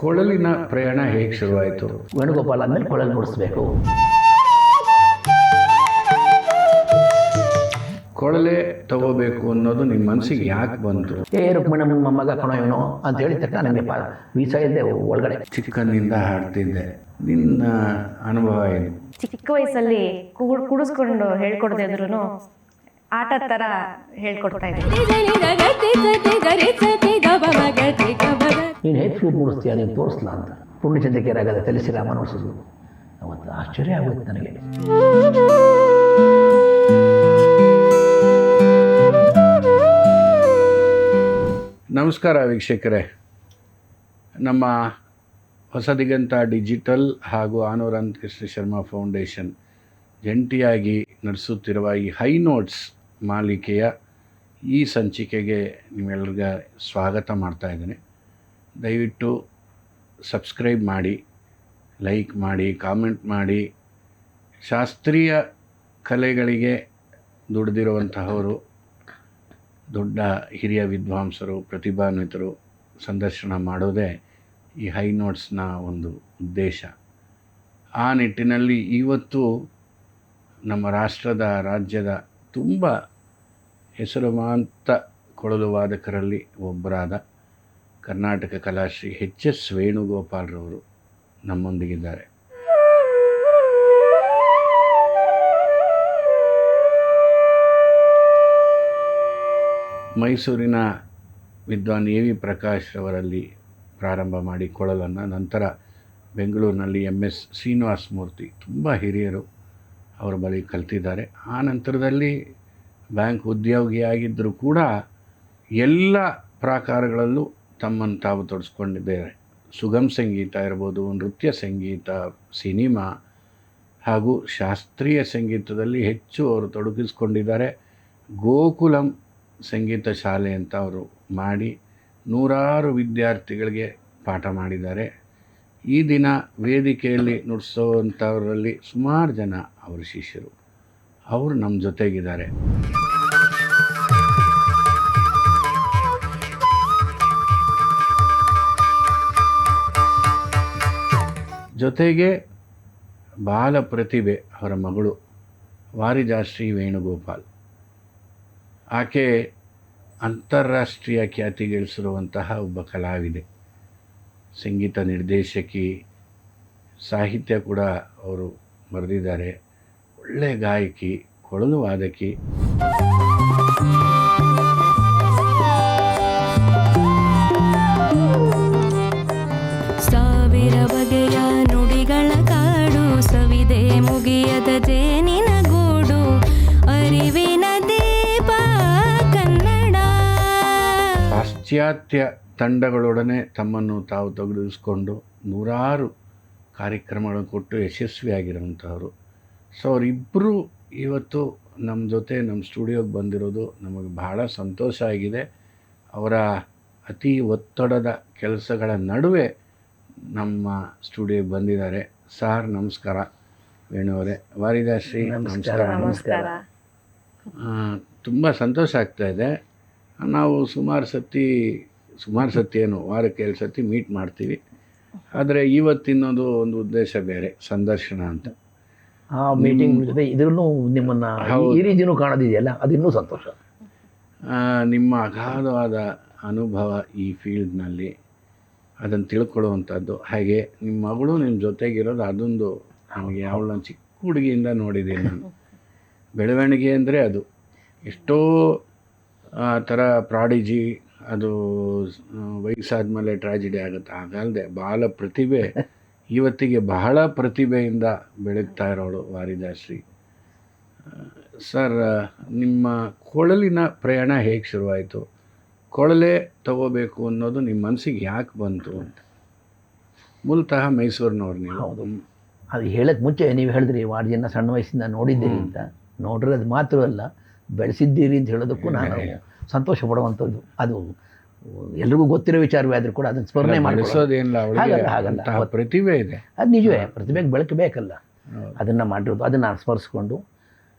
ಕೊಳಲಿನ ಪ್ರಯಾಣ ಹೇಗೆ ಶುರುವಾಯಿತು? ವೇಣುಗೋಪಾಲ್ ಅಂದಮೇಲೆ ಕೊಳಲು ನುಡಿಸ್ಬೇಕು. ಕೊಳಲೆ ತಗೋಬೇಕು ಅನ್ನೋದು ನಿಮ್ಮ ಮನಸ್ಸಿಗೆ ಯಾಕೆ ಬಂತು? ರುಕ್ಮಿಣಿ ಮೊಮ್ಮಗ ಕಣೋ ಇವನು ಅಂತ ಹೇಳಿ ತಕ್ಷಣ ನನಗೆ ವೀಸಾ ಇದ್ದೆ ಒಳಗಡೆ. ಚಿಕ್ಕಂದಿನಿಂದ ಹಾಡ್ತಿದ್ದೆ. ನಿನ್ನ ಅನುಭವ ಏನು? ಚಿಕ್ಕ ವಯಸ್ಸಲ್ಲಿ ಕುಡಿಸ್ಕೊಂಡು ಹೇಳ್ಕೊಡದೆ ಇದ್ರು ಆಟದ ಥರ ಹೇಳ್ಕೊಡ್ತಾ ಇದ್ದೆ. ನೀನು ಹೇಗೆ ಫ್ಲೂಟ್ ನುಡಿಸ್ತೀಯ, ನೀನು ತೋರಿಸ್ಲ ಅಂತ ಪುಣ್ಯಚಂದ್ರಿಕೆ ರಾಗದ ತಿಳಿಸಿ ರಾಮ ನುಡಿಸೋದು. ಅವತ್ತು ಆಶ್ಚರ್ಯ ಆಗೋಯ್ತು ನನಗೆ. ನಮಸ್ಕಾರ ವೀಕ್ಷಕರೇ, ನಮ್ಮ ಹೊಸ ದಿಗಂತ ಡಿಜಿಟಲ್ ಹಾಗೂ ಆನೂರಂತ್ ಕೃಷ್ಣ ಶರ್ಮಾ ಫೌಂಡೇಶನ್ ಜಂಟಿಯಾಗಿ ನಡೆಸುತ್ತಿರುವ ಈ ಹೈ ನೋಟ್ಸ್ ಮಾಲಿಕೆಯ ಈ ಸಂಚಿಕೆಗೆ ನಿಮ್ಮೆಲ್ಲರಿಗ ಸ್ವಾಗತ ಮಾಡ್ತಾ ಇದ್ದೇನೆ. ದಯವಿಟ್ಟು ಸಬ್ಸ್ಕ್ರೈಬ್ ಮಾಡಿ, ಲೈಕ್ ಮಾಡಿ, ಕಾಮೆಂಟ್ ಮಾಡಿ. ಶಾಸ್ತ್ರೀಯ ಕಲೆಗಳಿಗೆ ದುಡಿದಿರುವಂತಹವರು, ದೊಡ್ಡ ಹಿರಿಯ ವಿದ್ವಾಂಸರು, ಪ್ರತಿಭಾನ್ವಿತರು ಸಂದರ್ಶನ ಮಾಡೋದೇ ಈ ಹೈ ನೋಟ್ಸ್ನ ಒಂದು ಉದ್ದೇಶ. ಆ ನಿಟ್ಟಿನಲ್ಲಿ ಇವತ್ತು ನಮ್ಮ ರಾಜ್ಯದ ತುಂಬ ಹೆಸರುವಾಂತ ಕೊಳಲು ವಾದಕರಲ್ಲಿ ಒಬ್ಬರಾದ ಕರ್ನಾಟಕ ಕಲಾಶ್ರೀ HS ವೇಣುಗೋಪಾಲ್ರವರು ನಮ್ಮೊಂದಿಗಿದ್ದಾರೆ. ಮೈಸೂರಿನ ವಿದ್ವಾನ್ AV ಪ್ರಕಾಶ್ ರವರಲ್ಲಿ ಪ್ರಾರಂಭ ಮಾಡಿ ಕೊಳಲನ್ನು, ನಂತರ ಬೆಂಗಳೂರಿನಲ್ಲಿ MS ಶ್ರೀನಿವಾಸ ಮೂರ್ತಿ, ತುಂಬ ಹಿರಿಯರು ಅವರ ಬಳಿ ಕಲ್ತಿದ್ದಾರೆ. ಆ ನಂತರದಲ್ಲಿ ಬ್ಯಾಂಕ್ ಉದ್ಯೋಗಿಯಾಗಿದ್ದರೂ ಕೂಡ ಎಲ್ಲ ಪ್ರಾಕಾರಗಳಲ್ಲೂ ತಮ್ಮನ್ನು ತಾವು ತೊಡಸ್ಕೊಂಡಿದ್ದಾರೆ. ಸುಗಮ ಸಂಗೀತ ಇರ್ಬೋದು, ನೃತ್ಯ ಸಂಗೀತ, ಸಿನಿಮಾ ಹಾಗೂ ಶಾಸ್ತ್ರೀಯ ಸಂಗೀತದಲ್ಲಿ ಹೆಚ್ಚು ಅವರು ತೊಡಗಿಸ್ಕೊಂಡಿದ್ದಾರೆ. ಗೋಕುಲಂ ಸಂಗೀತ ಶಾಲೆ ಅಂತ ಅವರು ಮಾಡಿ ನೂರಾರು ವಿದ್ಯಾರ್ಥಿಗಳಿಗೆ ಪಾಠ ಮಾಡಿದ್ದಾರೆ. ಈ ದಿನ ವೇದಿಕೆಯಲ್ಲಿ ನುಡಿಸೋವಂಥವರಲ್ಲಿ ಸುಮಾರು ಜನ ಅವರ ಶಿಷ್ಯರು, ಅವರು ನಮ್ಮ ಜೊತೆಗಿದ್ದಾರೆ. ಜೊತೆಗೆ ಬಾಲ ಪ್ರತಿಭೆ ಅವರ ಮಗಳು ವಾರಿಜಾಶ್ರೀ ವೇಣುಗೋಪಾಲ್. ಆಕೆ ಅಂತಾರಾಷ್ಟ್ರೀಯ ಖ್ಯಾತಿ ಗಳಿಸಿರುವಂತಹ ಒಬ್ಬ ಕಲಾವಿದೆ, ಸಂಗೀತ ನಿರ್ದೇಶಕಿ, ಸಾಹಿತ್ಯ ಕೂಡ ಅವರು ಬರೆದಿದ್ದಾರೆ. ಒಳ್ಳೆಯ ಗಾಯಕಿ, ಕೊಳಲು ವಾದಕಿ. ಸಾವಿರ ಬಗೆಯ ನುಡಿಗಳ ಕಾಡು, ಸವಿದೆ ಮುಗಿಯದ ಜೇನಿನ ಗೂಡು, ಅರಿವಿನ ದೀಪ ಕನ್ನಡ. ಪಾಶ್ಚಾತ್ಯ ತಂಡಗಳೊಡನೆ ತಮ್ಮನ್ನು ತಾವು ತೊಡಗಿಸಿಕೊಂಡು ನೂರಾರು ಕಾರ್ಯಕ್ರಮಗಳನ್ನು ಕೊಟ್ಟು ಯಶಸ್ವಿಯಾಗಿರುವಂಥವರು. ಸೊ ಅವರಿಬ್ಬರು ಇವತ್ತು ನಮ್ಮ ಜೊತೆ ನಮ್ಮ ಸ್ಟುಡಿಯೋಗೆ ಬಂದಿರೋದು ನಮಗೆ ಬಹಳ ಸಂತೋಷ ಆಗಿದೆ. ಅವರ ಅತಿ ಒತ್ತಡದ ಕೆಲಸಗಳ ನಡುವೆ ನಮ್ಮ ಸ್ಟುಡಿಯೋಗೆ ಬಂದಿದ್ದಾರೆ. ಸಾರ್ ನಮಸ್ಕಾರ. ವೇಣುವರೇ, ವಾರಿಜಾಶ್ರೀ ನಮಸ್ಕಾರ. ನಮಸ್ಕಾರ. ತುಂಬ ಸಂತೋಷ ಆಗ್ತಾಯಿದೆ. ನಾವು ಸುಮಾರು ಸತಿ ಏನು ವಾರಕ್ಕೆ 2 ಸತಿ ಮೀಟ್ ಮಾಡ್ತೀವಿ. ಆದರೆ ಇವತ್ತಿನದು ಒಂದು ಉದ್ದೇಶ ಬೇರೆ, ಸಂದರ್ಶನ ಅಂತ. ಆ ಮೀಟಿಂಗ್ ಜೊತೆ ಇದರಲ್ಲೂ ನಿಮ್ಮನ್ನು ಈ ರೀತಿಯೂ ಕಾಣೋದಿದೆಯಲ್ಲ, ಅದು ಇನ್ನೂ ಸಂತೋಷ. ನಿಮ್ಮ ಅಗಾಧವಾದ ಅನುಭವ ಈ ಫೀಲ್ಡ್ನಲ್ಲಿ, ಅದನ್ನು ತಿಳ್ಕೊಳ್ಳುವಂಥದ್ದು. ಹಾಗೆ ನಿಮ್ಮ ಮಗಳು ನಿಮ್ಮ ಜೊತೆಗಿರೋದು, ಅದೊಂದು ನಮಗೆ ಅವಳನ್ನ ಚಿಕ್ಕ ಹುಡುಗಿಯಿಂದ ನೋಡಿದ್ದೀನಿ ನಾನು. ಬೆಳವಣಿಗೆ ಅಂದರೆ ಅದು ಎಷ್ಟೋ ಥರ ಪ್ರಾಡಿಜಿ, ಅದು ವಯಸ್ಸಾದ ಮೇಲೆ ಟ್ರಾಜಿಡಿ ಆಗುತ್ತೆ. ಹಾಗಲ್ಲದೆ ಬಾಲ ಪ್ರತಿಭೆ ಇವತ್ತಿಗೆ ಬಹಳ ಪ್ರತಿಭೆಯಿಂದ ಬೆಳಗ್ತಾ ಇರೋಳು ವಾರಿಜಾಶ್ರೀ. ಸರ್, ನಿಮ್ಮ ಕೊಳಲಿನ ಪ್ರಯಾಣ ಹೇಗೆ ಶುರುವಾಯಿತು? ಕೊಳಲೆ ತಗೋಬೇಕು ಅನ್ನೋದು ನಿಮ್ಮ ಮನಸ್ಸಿಗೆ ಯಾಕೆ ಬಂತು ಅಂತ? ಮೂಲತಃ ಮೈಸೂರಿನವ್ರು ನೀವು. ಹೌದು, ಅದು ಹೇಳೋಕ್ಕೆ ಮುಂಚೆ ನೀವು ಹೇಳಿದ್ರಿ ವಾರ್ಜಿನ ಸಣ್ಣ ವಯಸ್ಸಿಂದ ನೋಡಿದ್ದೀರಿ ಅಂತ. ನೋಡಿರೋದು ಮಾತ್ರವಲ್ಲ, ಬೆಳೆಸಿದ್ದೀರಿ ಅಂತ ಹೇಳೋದಕ್ಕೂ ನಾನು ಸಂತೋಷ ಪಡುವಂಥದ್ದು. ಅದು ಎಲ್ರಿಗೂ ಗೊತ್ತಿರೋ ವಿಚಾರವೇ ಆದರೂ ಕೂಡ ಅದನ್ನು ಸ್ಮರಣೆ ಮಾಡಿಸೋದೇನಿಲ್ಲ. ಹಾಗಲ್ಲ, ಪ್ರತಿಭೆ ಇದೆ, ಅದು ನಿಜವೇ. ಪ್ರತಿಭೆಗೆ ಬೆಳಕು ಬೇಕಲ್ಲ, ಅದನ್ನು ಮಾಡಿರೋದು. ಅದನ್ನು ನಾನು ಸ್ಮರಿಸ್ಕೊಂಡು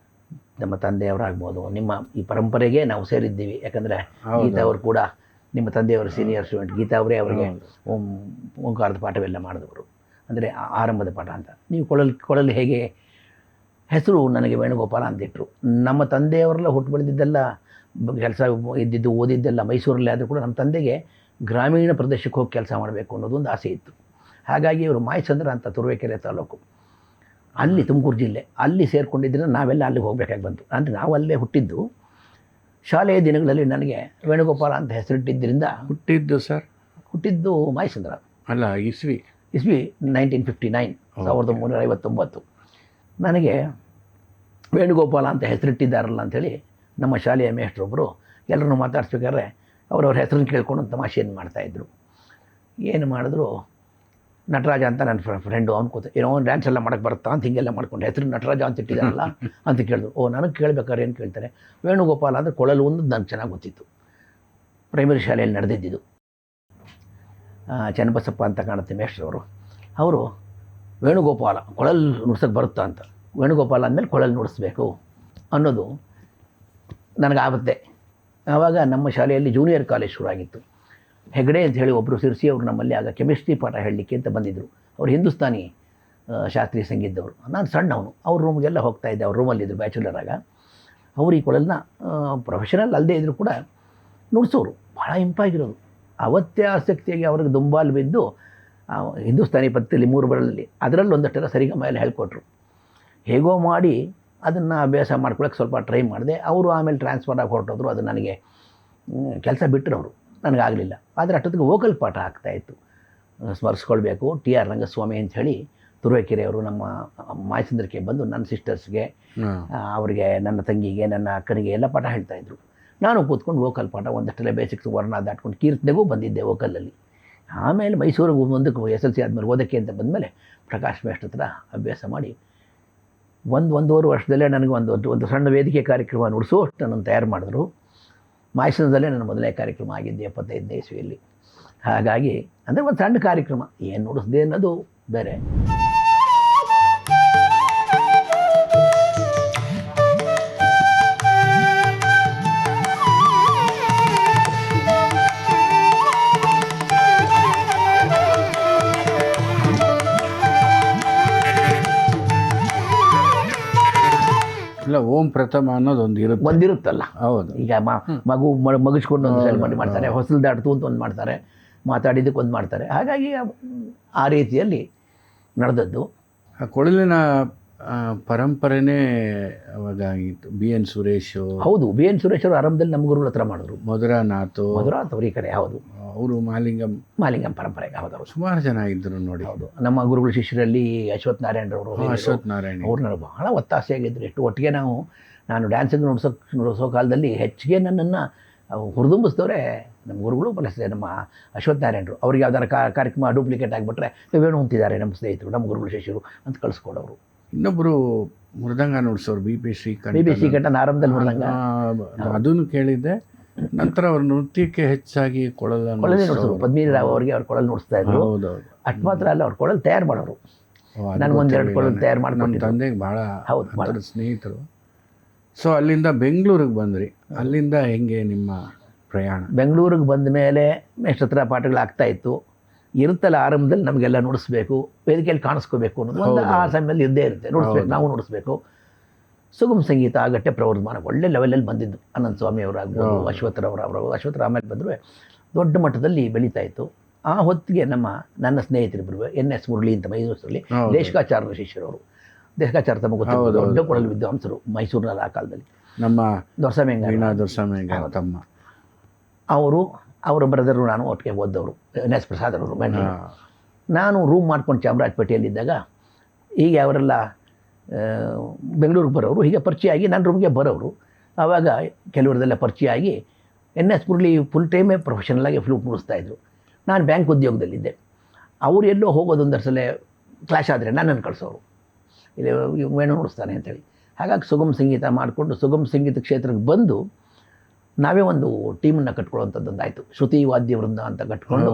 ನಮ್ಮ ತಂದೆಯವರಾಗ್ಬೋದು, ನಿಮ್ಮ ಈ ಪರಂಪರೆಗೆ ನಾವು ಸೇರಿದ್ದೀವಿ. ಯಾಕಂದರೆ ಗೀತಾ ಅವರು ಕೂಡ ನಿಮ್ಮ ತಂದೆಯವರು ಸೀನಿಯರ್ ಸ್ಟೂಡೆಂಟ್ ಗೀತಾ ಅವರೇ ಅವರಿಗೆ ಓಂಕಾರದ ಪಾಠವೆಲ್ಲ ಮಾಡಿದವರು, ಅಂದರೆ ಆರಂಭದ ಪಾಠ ಅಂತ. ನೀವು ಕೊಳಲು ಹೇಗೆ ಹೆಸರು ನನಗೆ ವೇಣುಗೋಪಾಲ ಅಂತಿಟ್ಟರು. ನಮ್ಮ ತಂದೆಯವರೆಲ್ಲ ಹುಟ್ಟು ಬೆಳೆದಿದ್ದೆಲ್ಲ ಕೆಲಸ ಇದ್ದಿದ್ದು ಓದಿದ್ದೆಲ್ಲ ಮೈಸೂರಲ್ಲಿ ಆದರೂ ಕೂಡ ನಮ್ಮ ತಂದೆಗೆ ಗ್ರಾಮೀಣ ಪ್ರದೇಶಕ್ಕೆ ಹೋಗಿ ಕೆಲಸ ಮಾಡಬೇಕು ಅನ್ನೋದೊಂದು ಆಸೆ ಇತ್ತು. ಹಾಗಾಗಿ ಇವರು ಮಾಯಚಂದ್ರ ಅಂತ ತುರುವೇಕೆರೆ ತಾಲೂಕು, ಅಲ್ಲಿ ತುಮಕೂರು ಜಿಲ್ಲೆ, ಅಲ್ಲಿ ಸೇರಿಕೊಂಡಿದ್ದರಿಂದ ನಾವೆಲ್ಲ ಅಲ್ಲಿಗೆ ಹೋಗಬೇಕಾಗಿ ಬಂತು. ಅಂದರೆ ನಾವು ಅಲ್ಲೇ ಹುಟ್ಟಿದ್ದು. ಶಾಲೆಯ ದಿನಗಳಲ್ಲಿ ನನಗೆ ವೇಣುಗೋಪಾಲ ಅಂತ ಹೆಸರಿಟ್ಟಿದ್ದರಿಂದ ಹುಟ್ಟಿದ್ದು ಮಾಯಚಂದ್ರ ಅಲ್ಲ, ಇಸ್ವಿ 1959, 1959. ನನಗೆ ವೇಣುಗೋಪಾಲ ಅಂತ ಹೆಸರಿಟ್ಟಿದ್ದಾರಲ್ಲ ಅಂಥೇಳಿ ನಮ್ಮ ಶಾಲೆಯ ಮೇಷ್ಟ್ರೊಬ್ಬರು ಎಲ್ಲರನ್ನೂ ಮಾತಾಡಿಸ್ಬೇಕಾದ್ರೆ ಅವರವ್ರ ಹೆಸರನ್ನು ಕೇಳ್ಕೊಂಡು ತಮಾಷೆಯನ್ನು ಮಾಡ್ತಾಯಿದ್ರು. ಏನು ಮಾಡಿದ್ರು, ನಟರಾಜ ಅಂತ ನನ್ನ ಫ್ರೆಂಡು ಅವ್ನು ಏನೋ ಡ್ಯಾನ್ಸ್ ಎಲ್ಲ ಮಾಡೋಕ್ಕೆ ಬರುತ್ತಾ ಅಂತ ಹೀಗೆಲ್ಲ ಮಾಡ್ಕೊಂಡು ಹೆಸರು ನಟರಾಜ ಅಂತ ಇಟ್ಟಿದ್ದಾರಲ್ಲ ಅಂತ ಕೇಳಿದ್ರು. ನನಗೆ ಕೇಳ್ಬೇಕಾದ್ರೆ ಏನು ಕೇಳ್ತಾರೆ, ವೇಣುಗೋಪಾಲ ಅಂದರೆ ಕೊಳಲು ಒಂದು ನನಗೆ ಚೆನ್ನಾಗಿ ಗೊತ್ತಿತ್ತು. ಪ್ರೈಮರಿ ಶಾಲೆಯಲ್ಲಿ ನಡೆದಿದ್ದು. ಚನ್ನಬಸಪ್ಪ ಅಂತ ಕಾಣುತ್ತೆ ಮೇಷ್ಟ್ರವರು, ಅವರು ವೇಣುಗೋಪಾಲ ಕೊಳಲು ನುಡ್ಸೋಕ್ಕೆ ಬರುತ್ತಾ ಅಂತ, ವೇಣುಗೋಪಾಲ ಅಂದಮೇಲೆ ಕೊಳಲು ನುಡಿಸ್ಬೇಕು ಅನ್ನೋದು ನನಗಾಗುತ್ತೆ. ಆವಾಗ ನಮ್ಮ ಶಾಲೆಯಲ್ಲಿ ಜೂನಿಯರ್ ಕಾಲೇಜ್ ಶುರುವಾಗಿತ್ತು. ಹೆಗಡೆ ಅಂತ ಹೇಳಿ ಒಬ್ಬರು ಸಿರ್ಸಿ ಅವರು ನಮ್ಮಲ್ಲಿ ಆಗ ಕೆಮಿಸ್ಟ್ರಿ ಪಾಠ ಹೇಳಲಿಕ್ಕೆ ಅಂತ ಬಂದಿದ್ದರು. ಅವರು ಹಿಂದೂಸ್ತಾನಿ ಶಾಸ್ತ್ರೀಯ ಸಂಗೀತದವರು. ನಾನು ಸಣ್ಣವನು, ಅವ್ರ ರೂಮ್ಗೆಲ್ಲ ಹೋಗ್ತಾಯಿದ್ದೆ. ಅವ್ರ ರೂಮಲ್ಲಿದ್ದರು ಬ್ಯಾಚುಲರ್ ಆಗ. ಅವರು ಈ ಕೊಳಲನ್ನ ಪ್ರೊಫೆಷನಲ್ ಅಲ್ಲದೆ ಇದ್ದರೂ ಕೂಡ ನುಡಿಸೋರು, ಭಾಳ ಇಂಪಾಗಿರೋದು. ಅವತ್ತೇ ಆಸಕ್ತಿಯಾಗಿ ಅವ್ರಿಗೆ ದುಂಬಾಲು ಬಿದ್ದು ಹಿಂದೂಸ್ತಾನಿ ಪದ್ಧತಿಯಲ್ಲಿ 3 ಬರಲಲ್ಲಿ ಅದರಲ್ಲಿ ಒಂದಷ್ಟೆಲ್ಲ ಸರಿಗಮ ಎಲ್ಲ ಹೇಳ್ಕೊಟ್ರು. ಹೇಗೋ ಮಾಡಿ ಅದನ್ನು ಅಭ್ಯಾಸ ಮಾಡ್ಕೊಳಕ್ಕೆ ಸ್ವಲ್ಪ ಟ್ರೈ ಮಾಡಿದೆ. ಅವರು ಆಮೇಲೆ ಟ್ರಾನ್ಸ್ಫರ್ ಆಗಿ ಹೊರಟೋದ್ರು. ಅದು ನನಗೆ ಕೆಲಸ ಬಿಟ್ಟರು ಅವರು, ನನಗಾಗಲಿಲ್ಲ. ಆದರೆ ಅಷ್ಟೊತ್ತಿಗೆ ವೋಕಲ್ ಪಾಠ ಆಗ್ತಾಯಿತ್ತು. ಸ್ಮರಿಸ್ಕೊಳ್ಬೇಕು, TR ರಂಗಸ್ವಾಮಿ ಅಂಥೇಳಿ ತುರುವೇಕೆರೆಯವರು ನಮ್ಮ ಮಾಯಚಂದ್ರಕ್ಕೆ ಬಂದು ನನ್ನ ಸಿಸ್ಟರ್ಸ್ಗೆ, ಅವರಿಗೆ, ನನ್ನ ತಂಗಿಗೆ, ನನ್ನ ಅಕ್ಕನಿಗೆ ಎಲ್ಲ ಪಾಠ ಹೇಳ್ತಾಯಿದ್ರು. ನಾನು ಕೂತ್ಕೊಂಡು ವೋಕಲ್ ಪಾಠ ಒಂದಷ್ಟೆಲ್ಲ ಬೇಸಿಕ್ಸ್ ವರ್ಣ ದಾಟ್ಕೊಂಡು ಕೀರ್ತನೆಗೂ ಬಂದಿದ್ದೆ ವೋಕಲಲ್ಲಿ. ಆಮೇಲೆ ಮೈಸೂರಿಗೆ ಮುಂದಕ್ಕೆ SLC ಆದಮೇಲೆ ಓದೋಕ್ಕೆ ಅಂತ ಬಂದಮೇಲೆ ಪ್ರಕಾಶ್ ಮೇಷ್ಟ್ರ ಹತ್ರ ಅಭ್ಯಾಸ ಮಾಡಿ ಒಂದೂವರೆ ವರ್ಷದಲ್ಲೇ ನನಗೆ ಒಂದು ಸಣ್ಣ ವೇದಿಕೆ ಕಾರ್ಯಕ್ರಮ ನುಡಿಸೋಷ್ಟು ನನ್ನನ್ನು ತಯಾರು ಮಾಡಿದ್ರು. ಮಾಯಚಂದ್ರದಲ್ಲೇ ನನ್ನ ಮೊದಲನೇ ಕಾರ್ಯಕ್ರಮ ಆಗಿದ್ದೆ 75ನೇ ಇಸ್ವಿಯಲ್ಲಿ. ಹಾಗಾಗಿ ಅಂದರೆ ಒಂದು ಸಣ್ಣ ಕಾರ್ಯಕ್ರಮ, ಏನು ನುಡಿಸ್ದೆ ಅನ್ನೋದು ಬೇರೆ. ಇಲ್ಲ, ಓಂ ಪ್ರಥಮ ಅನ್ನೋದು ಒಂದಿರುತ್ತಲ್ಲ. ಹೌದು. ಈಗ ಮಗಿಸ್ಕೊಂಡು ಒಂದು ಸೆರೆಮನಿ ಮಾಡ್ತಾರೆ, ಹೊಸಲು ದಾಟ್ತು ಅಂತ ಒಂದು ಮಾಡ್ತಾರೆ, ಮಾತಾಡಿದ್ದಕ್ಕೆ ಒಂದು ಮಾಡ್ತಾರೆ. ಹಾಗಾಗಿ ಆ ರೀತಿಯಲ್ಲಿ ನಡೆದದ್ದು. ಆ ಕೊಳಲಿನ ಪರಂಪರೆನೇ ಅವಾಗ ಆಗಿತ್ತು. BN ಸುರೇಶ್. ಹೌದು, BN ಸುರೇಶ್ ಅವರು ಆರಂಭದಲ್ಲಿ ನಮ್ಮ ಗುರುಗಳ ಹತ್ರ ಮಾಡಿದ್ರು. ಮಧುರಾನಾಥ್ ಅವ್ರ ಈ ಕಡೆ. ಹೌದು, ಅವರು ಮಾಲಿಂಗಂ ಪರಂಪರೆಗೆ. ಹೌದು, ಸುಮಾರು ಜನ ಇದ್ದರು ನೋಡಿ. ಹೌದು, ನಮ್ಮ ಗುರುಗಳ ಶಿಷ್ಯರಲ್ಲಿ ಅಶ್ವಥ್ ನಾರಾಯಣರವರು. ಅವ್ರು ನನಗೆ ಬಹಳ ಒತ್ತಾಸೆಯಾಗಿದ್ದರು. ಎಷ್ಟು ಒಟ್ಟಿಗೆ ನಾನು ಡ್ಯಾನ್ಸಿಂಗ್ ನುಡಿಸೋ ಕಾಲದಲ್ಲಿ ಹೆಚ್ಚಿಗೆ ನನ್ನನ್ನು ಹುರಿದುಂಬಿಸಿದವರೇ ನಮ್ಮ ಗುರುಗಳು ಪ್ಲಸ್ ನಮ್ಮ ಅಶ್ವಥ್ ನಾರಾಯಣರು. ಅವ್ರಿಗೆ ಯಾವ್ದಾರ ಕಾರ್ಯಕ್ರಮ ಡೂಪ್ಲಿಕೇಟ್ ಆಗಿಬಿಟ್ರೆ ವೇಣು ಅಂತಿದ್ದಾರೆ ನಮ್ಮ ಸ್ನೇಹಿತರು, ನಮ್ಮ ಗುರುಗಳು ಶಿಷ್ಯರು ಅಂತ ಕಳಿಸ್ಕೊಡೋರು. ಇನ್ನೊಬ್ಬರು ಮೃದಂಗ ನುಡಿಸೋರು BP ಶ್ರೀಕಂಠ ಆರಂಭದಲ್ಲಿ ಮೃದಂಗ, ಅದನ್ನು ಕೇಳಿದ್ದೆ. ನಂತರ ಅವ್ರ ನೃತ್ಯಕ್ಕೆ ಹೆಚ್ಚಾಗಿ ಕೊಳಲನ್ನು ನುಡಿಸೋರು. ಪದ್ಮಿನಿ ರಾವ್ ಅವರಿಗೆ ಅವ್ರು ಕೊಳಲು ನುಡಿಸ್ತಾ ಇದ್ರು. ಅಷ್ಟು ಮಾತ್ರ ಅಲ್ಲ, ಅವ್ರು ಕೊಳಲು ತಯಾರು ಮಾಡೋರು. ನನಗೊಂದೆರಡು ಕೊಳಲು ತಯಾರು ಮಾಡ್ಕೊಂಡು ತಂದೆಗೆ ಭಾಳ ಭಾಳ ಸ್ನೇಹಿತರು. ಸೊ ಅಲ್ಲಿಂದ ಬೆಂಗಳೂರಿಗೆ ಬಂದ್ರಿ. ಅಲ್ಲಿಂದ ಹೆಂಗೆ ನಿಮ್ಮ ಪ್ರಯಾಣ? ಬೆಂಗಳೂರಿಗೆ ಬಂದ ಮೇಲೆ ಮೇಷ್ಟ್ರ ಹತ್ರ ಪಾಠಗಳಾಗ್ತಾ ಇತ್ತು. ಇರುತ್ತಲ್ಲ, ಆರಂಭದಲ್ಲಿ ನಮಗೆಲ್ಲ ನುಡಿಸ್ಬೇಕು, ವೇದಿಕೆಯಲ್ಲಿ ಕಾಣಿಸ್ಕೋಬೇಕು ಅನ್ನೋದು ಒಂದು ಆ ಸಮಯದಲ್ಲಿ ಇದ್ದೇ ಇರುತ್ತೆ. ನುಡಿಸ್ಬೇಕು, ನಾವು ನುಡಿಸ್ಬೇಕು. ಸುಗಮ ಸಂಗೀತ ಆಗಟ್ಟೆ ಪ್ರವರ್ಧಮಾನ ಒಳ್ಳೆ ಲೆವೆಲಲ್ಲಿ ಬಂದಿದ್ದು. ಅನಂತ ಸ್ವಾಮಿ ಅವರಾಗ್ಬೋದು, ಅಶ್ವಥ್ ಆಮೇಲೆ ಬಂದರೆ ದೊಡ್ಡ ಮಟ್ಟದಲ್ಲಿ ಬೆಳೀತಾ ಇತ್ತು. ಆ ಹೊತ್ತಿಗೆ ನನ್ನ ಸ್ನೇಹಿತರಿಬ್ಬರು NS ಮುರಳಿ ಅಂತ ಮೈಸೂರಲ್ಲಿ, ದೇಶಕಾಚಾರ್ಯ ಶಿಷ್ಯರವರು. ದೇಶಕಾಚಾರ್ಯ ತಮಗೆ ಗೊತ್ತಿಲ್ಲ, ದೊಡ್ಡ ಕೊಳಲು ವಿದ್ವಾಂಸರು ಮೈಸೂರಿನಲ್ಲಿ ಆ ಕಾಲದಲ್ಲಿ. ನಮ್ಮ ದೊರಸಮೆಂಗಾರ ತಮ್ಮ ಅವರು, ಅವರ ಬ್ರದರು ನಾನು ಒಟ್ಟಿಗೆ ಓದ್ದವರು. NS ಪ್ರಸಾದ್ ಅವರು. ನಾನು ರೂಮ್ ಮಾಡ್ಕೊಂಡು ಚಾಮರಾಜಪೇಟೆಯಲ್ಲಿದ್ದಾಗ ಹೀಗೆ ಅವರೆಲ್ಲ ಬೆಂಗಳೂರಿಗೆ ಬರೋರು. ಹೀಗೆ ಪರಿಚಯ ಆಗಿ ನನ್ನ ರೂಮ್ಗೆ ಬರೋರು. ಆವಾಗ ಕೆಲವರದೆಲ್ಲ ಪರಿಚಯ ಆಗಿ NS ಮುರಳಿ ಫುಲ್ ಟೈಮೇ ಪ್ರೊಫೆಷನಲಾಗಿ ಫ್ಲೂಟ್ ನುಡಿಸ್ತಾಯಿದ್ರು. ನಾನು ಬ್ಯಾಂಕ್ ಉದ್ಯೋಗದಲ್ಲಿದ್ದೆ. ಅವರು ಎಲ್ಲೋ ಹೋಗೋದೊಂದರ ಸಲ ಕ್ಲಾಶ್ ಆದರೆ ನನ್ನನ್ನು ಕಳಿಸೋರು, ಇಲ್ಲಿ ವೇಣು ನುಡಿಸ್ತಾನೆ ಅಂತೇಳಿ. ಹಾಗಾಗಿ ಸುಗಮ ಸಂಗೀತ ಮಾಡಿಕೊಂಡು ಸುಗಮ ಸಂಗೀತ ಕ್ಷೇತ್ರಕ್ಕೆ ಬಂದು ನಾವೇ ಒಂದು ಟೀಮನ್ನು ಕಟ್ಕೊಳ್ಳೋಂಥದ್ದೊಂದಾಯಿತು. ಶ್ರುತಿ ವಾದ್ಯ ವೃಂದ ಅಂತ ಕಟ್ಕೊಂಡು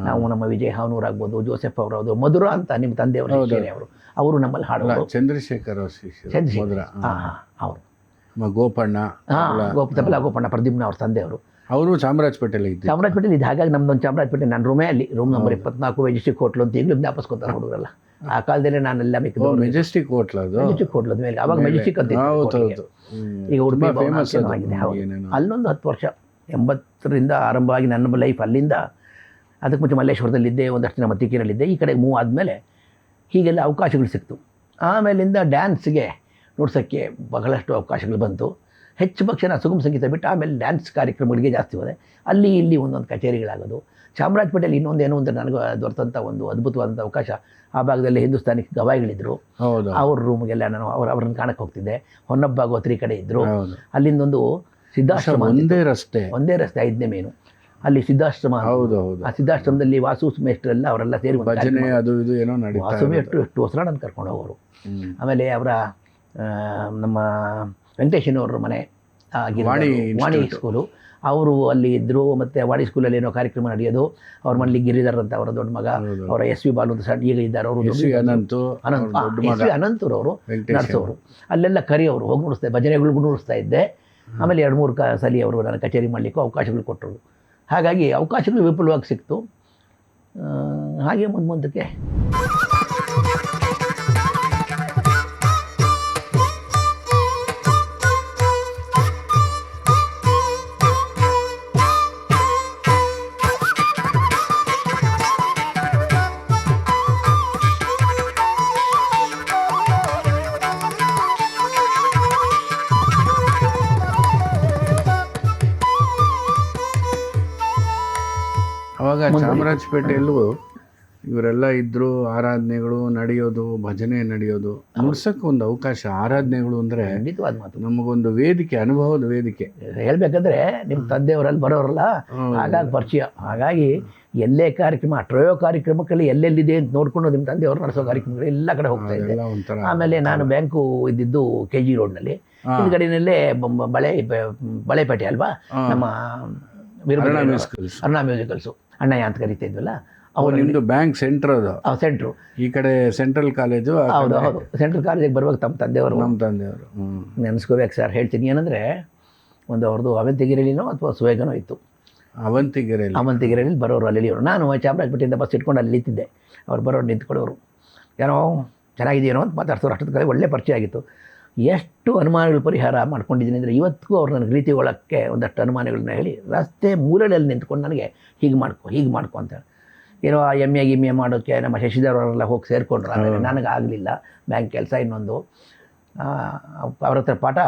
ನಾವು ನಮ್ಮ ವಿಜಯ್ ಹಾವನೂರ್ ಆಗ್ಬೋದು, ಜೋಸೆಫ್ ಅವರದು, ಮಧುರ ಅಂತ ನಿಮ್ಮ ತಂದೆಯವರು ಅವರು ನಮ್ಮಲ್ಲಿ ಹಾಡೋರು. ಚಂದ್ರಶೇಖರ್ ಅವರು ಗೋಪಣ್ಣ ಗೋಪಣ್ಣ ಪ್ರದ್ಯುಮ್ನ ಅವ್ರ ತಂದೆಯವರು. ಅವರು ಚಾಮರಾಜಪೇಟೆಯಲ್ಲಿ ಇದ್ದು. ಚಾಮರಾಜಪೇಟೆಲಿ ಇದು. ಹಾಗಾಗಿ ನಮ್ದೊಂದು ಚಾಮರಾಜಪೇಟೆ ನನ್ನ ರೂಮೇ ಅಲ್ಲಿ, ರೂಮ್ ನಂಬರ್ 24 ಮೆಜೆಸ್ಟಿಕ್ ಹೋಟ್ಲು ಅಂತ ಈಗಲೂ ಜ್ಞಾಪಿಸ್ಕೊತಾರೆ ಹುಡುಗರಲ್ಲ. ಆ ಕಾಲದಲ್ಲೇ ನಾನೆಲ್ಲ ಮಿಕ್ಕಿದ್ದು ಮೆಜೆಸ್ಟಿಕ್ ಹೋಟ್ಲ್ ಅದು. ಮೆಜೆಸ್ಟಿಕ್ ಹೋಟ್ಲದ ಮೇಲೆ ಅವಾಗ ಮೆಜೆಸ್ಟಿಕ್ ಅಂತ ಇತ್ತು. ಈಗ ಉಡುಪಿ ಫೇಮಸ್ ಆಗಿದೆ. ಅಲ್ಲೊಂದು 10 ವರ್ಷ 80ರಿಂದ ಆರಂಭವಾಗಿ ನನ್ನ ಲೈಫ್ ಅಲ್ಲಿಂದ. ಅದಕ್ಕೆ ಮುಂಚೆ ಮಲ್ಲೇಶ್ವರದಲ್ಲಿದ್ದೆ, ಒಂದಷ್ಟು ದಿನ ಮತ್ತಿಕೇರಲ್ಲಿದ್ದೆ. ಈ ಕಡೆಗೆ ಮೂವ್ ಆದಮೇಲೆ ಹೀಗೆಲ್ಲ ಅವಕಾಶಗಳು ಸಿಕ್ತು. ಆಮೇಲಿಂದ ಡ್ಯಾನ್ಸ್ಗೆ ನುಡ್ಸೋಕ್ಕೆ ಬಹಳಷ್ಟು ಅವಕಾಶಗಳು ಬಂತು. ಹೆಚ್ಚು ಪಕ್ಷ ನಾನು ಸುಗಮ ಸಂಗೀತ ಬಿಟ್ಟು ಆಮೇಲೆ ಡ್ಯಾನ್ಸ್ ಕಾರ್ಯಕ್ರಮಗಳಿಗೆ ಜಾಸ್ತಿ ಹೋದೆ. ಅಲ್ಲಿ ಇಲ್ಲಿ ಒಂದೊಂದು ಕಚೇರಿಗಳಾಗೋದು. ಚಾಮರಾಜಪೇಟೆಯಲ್ಲಿ ಇನ್ನೊಂದೇನು ಅಂದರೆ ನನಗೆ ದೊರೆತಂಥ ಒಂದು ಅದ್ಭುತವಾದಂಥ ಅವಕಾಶ. ಆ ಭಾಗದಲ್ಲಿ ಹಿಂದೂಸ್ತಾನಿ ಗವಾಯಿಗಳಿದ್ದರು. ಅವ್ರ ರೂಮ್ಗೆಲ್ಲ ನಾನು ಅವ್ರನ್ನ ಕಾಣಕ್ಕೆ ಹೋಗ್ತಿದ್ದೆ. ಹೊನ್ನಬ್ಬ ಗೋತ್ರಿ ಕಡೆ ಇದ್ದರು. ಅಲ್ಲಿಂದೊಂದು ಸಿದ್ಧಾಶ್ರಮ, ಒಂದೇ ರಸ್ತೆ 5ನೇ ಮೇನು, ಅಲ್ಲಿ ಸಿದ್ಧಾಶ್ರಮ. ಆ ಸಿದ್ಧಾಶ್ರಮದಲ್ಲಿ ವಾಸು ಮೇಷ್ಟ್ರೆಲ್ಲ ಅವರೆಲ್ಲ ಸೇರಿ ಭಜನೆ ಅದು ಇದು ಏನೋ ನಡೀತಾ. ವಾಸು ಮೇಷ್ಟ್ರು ಎಷ್ಟು ಹೊಸರ ನನ್ನ ಕರ್ಕೊಂಡು ಹೋಗೋರು. ಆಮೇಲೆ ಅವರ ನಮ್ಮ ವೆಂಕಟೇಶನವ್ರ ಮನೆ ವಾಣಿ ಸ್ಕೂಲು, ಅವರು ಅಲ್ಲಿ ಇದ್ದರು. ಮತ್ತು ವಾಣಿ ಸ್ಕೂಲಲ್ಲಿ ಏನೋ ಕಾರ್ಯಕ್ರಮ ನಡೆಯೋದು. ಅವ್ರ ಮನೇಲಿ ಗಿರಿಧರ್ ಅಂತ ಅವರ ದೊಡ್ಡ ಮಗ, ಅವರ ಎಸ್ ವಿ ಬಾಲು ಅಂತ ಸಣ್ಣ ಈಗ ಇದ್ದಾರೆ ಅವರು, ಅನಂತರವರು ನರ್ಸವರು. ಅಲ್ಲೆಲ್ಲ ಕರಿಯವರು ಹೋಗಿ ನುಡಿಸ್ತಾ, ಭಜನೆಗಳಿಗೂ ನುಡಿಸ್ತಾ ಇದ್ದೆ. ಆಮೇಲೆ 2-3 ಸಲ ಅವರು ನನ್ನ ಕಚೇರಿ ಮಾಡಲಿಕ್ಕೂ ಅವಕಾಶಗಳು ಕೊಟ್ಟರು. ಹಾಗಾಗಿ ಅವಕಾಶಗಳು ವಿಪುಲವಾಗಿ ಸಿಕ್ತು. ಹಾಗೆ ಮುಂದಕ್ಕೆ ಅವಾಗ ಚಾಮರಾಜಪೇಟೆಯಲ್ಲೂ ಇವರೆಲ್ಲ ಇದ್ದರು. ಆರಾಧನೆಗಳು ನಡೆಯೋದು, ಭಜನೆ ನಡೆಯೋದು, ನುಡ್ಸೋಕ್ಕೆ ಒಂದು ಅವಕಾಶ. ಆರಾಧನೆಗಳು ಅಂದರೆ ಖಂಡಿತವಾದ ಮಾತು. ನಮಗೊಂದು ವೇದಿಕೆ, ಅನುಭವದ ವೇದಿಕೆ. ಹೇಳಬೇಕಂದ್ರೆ ನಿಮ್ಮ ತಂದೆಯವರಲ್ಲಿ ಬರೋರಲ್ಲ, ಹಾಗಾಗಿ ಪರಿಚಯ. ಹಾಗಾಗಿ ಎಲ್ಲೇ ಕಾರ್ಯಕ್ರಮ, ಟ್ರಯೋ ಕಾರ್ಯಕ್ರಮಕ್ಕೆಲ್ಲ ಎಲ್ಲೆಲ್ಲಿದೆ ಅಂತ ನೋಡ್ಕೊಂಡು ನಿಮ್ಮ ತಂದೆಯವರು ನಡೆಸೋ ಕಾರ್ಯಕ್ರಮಗಳು ಎಲ್ಲ ಕಡೆ ಹೋಗ್ತಾ ಇದ್ದೆ. ಆಮೇಲೆ ನಾನು ಬ್ಯಾಂಕು ಇದ್ದಿದ್ದು KG ರೋಡ್ನಲ್ಲಿ, ಹಿಂದ್ಗಡೆಯಲ್ಲೇ ಬಳೆಪೇಟೆ ಅಲ್ವಾ, ನಮ್ಮ ಅರುಣಾ ಮ್ಯೂಸಿಕಲ್ಸು, ಅಣ್ಣಯ್ಯ ಅಂತ ಕರಿತಾ ಇದ್ವಲ್ಲ. ಅವ್ರು ನಿಮ್ಮದು ಬ್ಯಾಂಕ್ ಸೆಂಟ್ರ್, ಅದು ಸೆಂಟ್ರು. ಈ ಕಡೆ ಸೆಂಟ್ರಲ್ ಕಾಲೇಜು. ಹೌದು. ಸೆಂಟ್ರಲ್ ಕಾಲೇಜಿಗೆ ಬರ್ಬೇಕು ನಮ್ಮ ತಂದೆಯವರು. ನೆನೆಸ್ಕೋಬೇಕು ಸರ್. ಹೇಳ್ತೀನಿ ಏನಂದರೆ, ಒಂದು ಅವ್ರದ್ದು ಅವಂತಿಗಿರಿಲಿನೋ ಅಥವಾ ಸುವೇಗನೋ ಇತ್ತು. ಅವಂತಿಗಿರಿಯಲ್ಲಿ ಬರೋರು, ಅಲ್ಲಿ ಇವರು. ನಾನು ಚಾಮರಾಜಪೇಟೆಯಿಂದ ಬಸ್ ಇಟ್ಕೊಂಡು ಅಲ್ಲಿ ನಿಂತಿದ್ದೆ. ಅವ್ರು ಬರೋರು ನಿಂತ್ಕೊಳ್ಳೋರು. ಏನೋ ಚೆನ್ನಾಗಿದೆಯೇನೋ ಅಂತ ಮಾತಾಡ್ಸೋರು. ಅಷ್ಟೊತ್ತು ಕಡೆ ಒಳ್ಳೆ ಪರಿಚಯ ಆಗಿತ್ತು. ಎಷ್ಟು ಅನುಮಾನಗಳು ಪರಿಹಾರ ಮಾಡ್ಕೊಂಡಿದ್ದೀನಿ ಅಂದರೆ, ಇವತ್ತಿಗೂ ಅವ್ರು ನನಗೆ ರೀತಿ ಒಳಕ್ಕೆ ಒಂದಷ್ಟು ಅನುಮಾನಗಳನ್ನ ಹೇಳಿ ರಸ್ತೆ ಮೂಲೆಯಲ್ಲಿ ನಿಂತ್ಕೊಂಡು ನನಗೆ ಹೀಗೆ ಮಾಡ್ಕೊ ಅಂತ. ಏನೋ MA ಮಾಡೋಕ್ಕೆ ನಮ್ಮ ಶಶಿಧರವರೆಲ್ಲ ಹೋಗಿ ಸೇರಿಕೊಂಡ್ರು. ಆಮೇಲೆ ನನಗೆ ಆಗಲಿಲ್ಲ, ಬ್ಯಾಂಕ್ ಕೆಲಸ ಇನ್ನೊಂದು. ಅವ್ರ ಹತ್ರ ಪಾಠ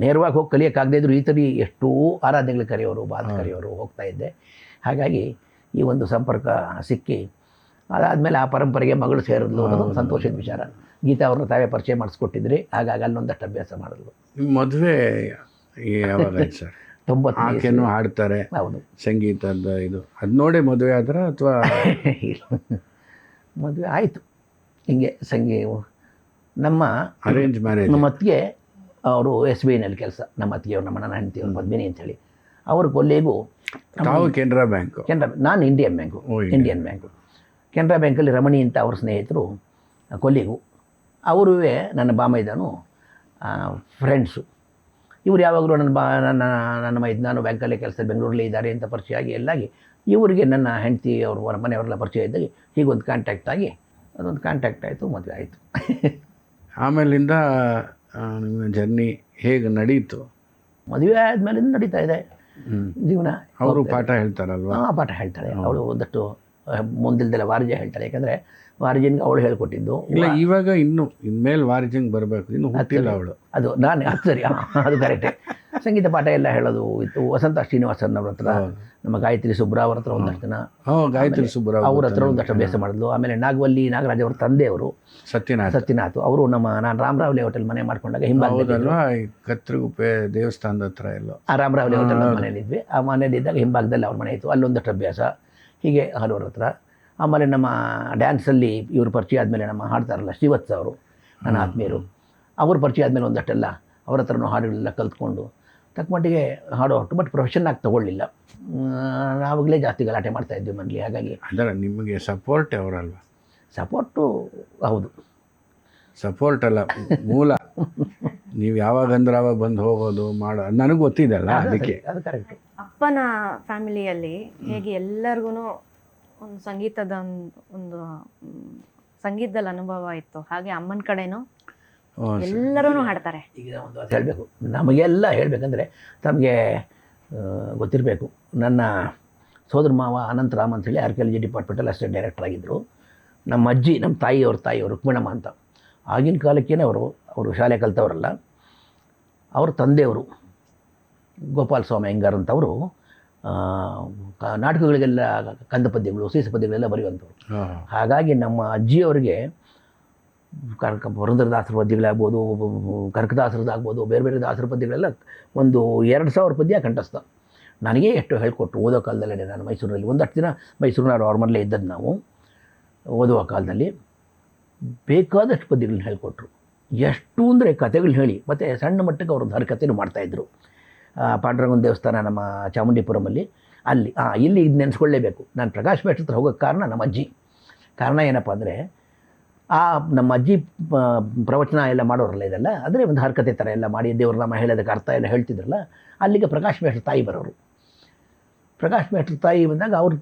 ನೇರವಾಗಿ ಹೋಗಿ ಕಲಿಯೋಕ್ಕಾಗದೇ ಇದ್ರು ಈ ಥರ ಎಷ್ಟೋ ಆರಾಧನೆಗಳು ಕರೆಯೋರು, ಕರೆಯೋರು ಹೋಗ್ತಾ ಇದ್ದೆ. ಹಾಗಾಗಿ ಈ ಒಂದು ಸಂಪರ್ಕ ಸಿಕ್ಕಿ ಅದಾದಮೇಲೆ ಆ ಪರಂಪರೆಗೆ ಮಗಳು ಸೇರಿದ್ಲು ಅನ್ನೋದು ಸಂತೋಷದ ವಿಚಾರ. ಗೀತಾ ಅವ್ರನ್ನ ತಾವೇ ಪರಿಚಯ ಮಾಡಿಸ್ಕೊಟ್ಟಿದ್ರಿ. ಹಾಗಾಗಿ ಅಲ್ಲೊಂದಷ್ಟು ಅಭ್ಯಾಸ ಮಾಡಿದ್ಲು. ನಿಮ್ಮ ಮದುವೆ ಯಾವಾಗ ಸರ್? 90 ಹಾಡ್ತಾರೆ. ಹೌದು. ಸಂಗೀತದ ಇದು ಅದು ನೋಡಿ ಮದುವೆ ಆದ್ರೆ ಅಥವಾ ಮದುವೆ ಆಯಿತು ಹಿಂಗೆ. ನಮ್ಮ ಅರೇಂಜ್ ಮ್ಯಾರೇಜ್. ನಮ್ಮ ಅತ್ತಿಗೆ ಅವರು SBIನಲ್ಲಿ ಕೆಲಸ. ನಮ್ಮ ಅತ್ತಿಗೆಯವರು, ನಮ್ಮ ನನ್ನ ಹೆಂಡತಿಯವರು ಪದ್ಮಿನಿ ಅಂತೇಳಿ. ಅವ್ರ ಕೊಲ್ಲಿಗೂ ತಾವು ಕೆನರಾ ಬ್ಯಾಂಕು. ನಾನು ಇಂಡಿಯನ್ ಬ್ಯಾಂಕು. ಕೆನರಾ ಬ್ಯಾಂಕಲ್ಲಿ ರಮಣಿ ಅಂತ ಅವ್ರ ಸ್ನೇಹಿತರು ಕೊಲ್ಲಿಗೂ. ಅವರೂ ನನ್ನ ಬಾಮೈದನು ಫ್ರೆಂಡ್ಸು. ಇವ್ರು ಯಾವಾಗಲೂ ನನ್ನ ನಾನು ಬ್ಯಾಂಕಲ್ಲೇ ಕೆಲಸ ಬೆಂಗಳೂರಲ್ಲಿ ಇದ್ದಾರೆ ಅಂತ ಪರಿಚಯ ಆಗಿ ಎಲ್ಲಾಗಿ ಇವರಿಗೆ ನನ್ನ ಹೆಂಡತಿ ಅವ್ರ ಮನೆಯವರೆಲ್ಲ ಪರಿಚಯ ಇದ್ದಾಗೆ ಹೀಗೊಂದು ಕಾಂಟ್ಯಾಕ್ಟ್ ಆಗಿ ಅದೊಂದು ಕಾಂಟ್ಯಾಕ್ಟ್ ಆಯಿತು, ಮದುವೆ ಆಯಿತು. ಆಮೇಲಿಂದ ನಿಮ್ಮ ಜರ್ನಿ ಹೇಗೆ ನಡೀತು? ಮದುವೆ ಆದಮೇಲಿಂದ ನಡೀತಾ ಇದೆ ಜೀವನ. ಅವರು ಪಾಠ ಹೇಳ್ತಾರಲ್ವ? ಪಾಠ ಹೇಳ್ತಾಳೆ ಅವಳು. ಒಂದಷ್ಟು ಮುಂದಿಲ್ದೆಲ್ಲ ವಾರಿಜೆ ಹೇಳ್ತಾಳೆ. ಯಾಕಂದರೆ ವಾರಿಜಿನ್ಗೆ ಅವಳು ಹೇಳ್ಕೊಟ್ಟಿದ್ದು. ಇಲ್ಲ, ಇವಾಗ ಇನ್ಮೇಲೆ ವಾರಿಜಿಂಗ್ ಬರಬೇಕು, ಇನ್ನು ಹುಟ್ಟಿಲ್ಲ ಅವಳು. ಅದು ನಾನು ಸರಿ, ಅದು ಕರೆಕ್ಟೇ. ಸಂಗೀತ ಪಾಠ ಎಲ್ಲ ಹೇಳೋದು ಇತ್ತು. ವಸಂತ ಶ್ರೀನಿವಾಸನ್ ಅವ್ರ ಹತ್ರ, ನಮ್ಮ ಗಾಯತ್ರಿ ಸುಬ್ರಾ ಅವ್ರ ಹತ್ರ ಒಂದಷ್ಟು ದಿನ, ಗಾಯತ್ರಿ ಸುಬ್ರಾ ಅವ್ರ ಹತ್ರ ಒಂದಷ್ಟು ಅಭ್ಯಾಸ ಮಾಡಿದ್ಲು. ಆಮೇಲೆ ನಾಗವಲ್ಲಿ ನಾಗರಾಜ್ ಅವ್ರ ತಂದೆಯವರು ಸತ್ಯನಾಥ್ ಅವರು ನಾನು ರಾಮರಾವ್ಲಿ ಹೋಟೆಲ್ ಮನೆ ಮಾಡ್ಕೊಂಡಾಗ ಹಿಂಭಾಗದಲ್ವಾ, ಕತ್ರಗುಪ್ಪೆ ದೇವಸ್ಥಾನದ ಹತ್ರ ಎಲ್ಲೋ ಆ ರಾಮರಾವ್ಲಿ ಹೋಟೆಲ್ ಮನೇಲಿದ್ವಿ. ಆ ಮನೇಲಿದ್ದಾಗ ಹಿಂಭಾಗದಲ್ಲಿ ಅವ್ರ ಮನೆ ಇತ್ತು, ಅಲ್ಲೊಂದಷ್ಟು ಅಭ್ಯಾಸ. ಹೀಗೆ ಹಲವರ ಹತ್ರ. ಆಮೇಲೆ ನಮ್ಮ ಡ್ಯಾನ್ಸಲ್ಲಿ ಇವರು ಪರಿಚಯ ಆದಮೇಲೆ ನಮ್ಮ ಹಾಡ್ತಾರಲ್ಲ ಶ್ರೀವತ್ಸ ಅವರು, ನನ್ನ ಆತ್ಮೀಯರು, ಅವ್ರ ಪರಿಚಯ ಆದಮೇಲೆ ಒಂದಷ್ಟೆಲ್ಲ ಅವ್ರ ಹತ್ರನೂ ಹಾಡುಗಳೆಲ್ಲ ಕಲ್ತ್ಕೊಂಡು ತಕ್ಕಮಟ್ಟಿಗೆ ಹಾಡೋ ಹೊಟ್ಟು. ಬಟ್ ಪ್ರೊಫೆಷನ್ ಆಗಿ ತೊಗೊಳ್ಳಿಲ್ಲ. ನಾವಾಗಲೇ ಜಾಸ್ತಿ ಗಲಾಟೆ ಮಾಡ್ತಾಯಿದ್ವಿ ಮನೇಲಿ. ಹಾಗಾಗಿ ಅದರ ನಿಮಗೆ ಸಪೋರ್ಟ್ ಅವರಲ್ವ? ಸಪೋರ್ಟು ಹೌದು. ಸಪೋರ್ಟ್ ಅಲ್ಲ, ಮೂಲ. ನೀವು ಯಾವಾಗಂದ್ರೆ ಅವಾಗ ಬಂದು ಹೋಗೋದು ಮಾಡೋ ನನಗೆ ಗೊತ್ತಿದೆಲ್ಲ, ಅದಕ್ಕೆ. ಅದು ಕರೆಕ್ಟು. ಅಪ್ಪನ ಫ್ಯಾಮಿಲಿಯಲ್ಲಿ ಹೇಗೆ ಎಲ್ಲರಿಗೂ ಒಂದು ಸಂಗೀತದ ಒಂದು ಸಂಗೀತದಲ್ಲಿ ಅನುಭವ ಇತ್ತು, ಹಾಗೆ ಅಮ್ಮನ ಕಡೆನೂ ಎಲ್ಲರೂ ಹಾಡ್ತಾರೆ. ಈಗ ಒಂದು ಅದು ಹೇಳಬೇಕು, ನಮಗೆಲ್ಲ ಹೇಳಬೇಕಂದ್ರೆ ತಮಗೆ ಗೊತ್ತಿರಬೇಕು. ನನ್ನ ಸೋದರ ಮಾವ ಅನಂತರಾಮ್ ಅಂತೇಳಿ ಆರ್ಕಿಯಾಲಜಿ ಡಿಪಾರ್ಟ್ಮೆಂಟಲ್ಲಿ ಅಸಿಸ್ಟೆಂಟ್ ಡೈರೆಕ್ಟರ್ ಆಗಿದ್ದರು. ನಮ್ಮ ಅಜ್ಜಿ, ನಮ್ಮ ತಾಯಿಯವರು ರುಕ್ಮಿಣಮ್ಮ ಅಂತ. ಆಗಿನ ಕಾಲಕ್ಕೇನೆ ಅವರು ಶಾಲೆ ಕಲಿತವರಲ್ಲ. ಅವ್ರ ತಂದೆಯವರು ಗೋಪಾಲ ಸ್ವಾಮಿ ಅಯ್ಯಂಗಾರ್ ಅಂತವರು ನಾಟಕಗಳಿಗೆಲ್ಲ ಕಂದ ಪದ್ಯಗಳು, ಸೀಸ ಪದ್ಯಗಳೆಲ್ಲ ಬರೆಯುವಂಥವ್ರು. ಹಾಗಾಗಿ ನಮ್ಮ ಅಜ್ಜಿಯವರಿಗೆ ಪುರಂದರದಾಸರ ಪದ್ಯಗಳಾಗ್ಬೋದು, ಕನಕದಾಸರದ್ದಾಗ್ಬೋದು, ಬೇರೆ ಬೇರೆ ದಾಸರ ಪದ್ಯಗಳೆಲ್ಲ ಒಂದು 2000 ಪದ್ಯ ಕಂಠಸ್ಥ. ನನಗೆ ಎಷ್ಟು ಹೇಳ್ಕೊಟ್ರು ಓದೋ ಕಾಲದಲ್ಲೇ. ನಾನು ಮೈಸೂರಲ್ಲಿ ಒಂದಷ್ಟು ದಿನ ಮೈಸೂರಿನ ಅವ್ರ ಮನೇಲೇ ಇದ್ದದ್ದು ನಾವು. ಓದುವ ಕಾಲದಲ್ಲಿ ಬೇಕಾದಷ್ಟು ಪದ್ಯಗಳನ್ನ ಹೇಳ್ಕೊಟ್ರು. ಎಷ್ಟು ಅಂದರೆ ಕಥೆಗಳನ್ನ ಹೇಳಿ, ಮತ್ತು ಸಣ್ಣ ಮಟ್ಟಕ್ಕೆ ಅವರು ಹರಿಕಥೆನೂ ಮಾಡ್ತಾಯಿದ್ರು. ಪಾಂಡುರಂಗನ ದೇವಸ್ಥಾನ ನಮ್ಮ ಚಾಮುಂಡಿಪುರಮಲ್ಲಿ, ಅಲ್ಲಿ ಇಲ್ಲಿ ಇದು ನೆನೆಸ್ಕೊಳ್ಳೇಬೇಕು. ನಾನು ಪ್ರಕಾಶ್ ಮೇಷ್ಟ್ರ ಹತ್ರ ಹೋಗೋಕ್ಕೆ ಕಾರಣ ನಮ್ಮ ಅಜ್ಜಿ. ಕಾರಣ ಏನಪ್ಪ ಅಂದರೆ, ನಮ್ಮ ಅಜ್ಜಿ ಪ್ರವಚನ ಎಲ್ಲ ಮಾಡೋರಲ್ಲ, ಇದೆಲ್ಲ ಅಂದರೆ ಒಂದು ಹರಕತೆ ಥರ ಎಲ್ಲ ಮಾಡಿ ದೇವ್ರ ನಾಮ ಹೇಳೋದಕ್ಕೆ ಅರ್ಥ ಎಲ್ಲ ಹೇಳ್ತಿದ್ರಲ್ಲ, ಅಲ್ಲಿಗೆ ಪ್ರಕಾಶ್ ಮೇಷ್ಟ್ರ ತಾಯಿ ಬರೋರು. ಪ್ರಕಾಶ್ ಮೇಷ್ಟ್ರ ತಾಯಿ ಬಂದಾಗ ಅವ್ರು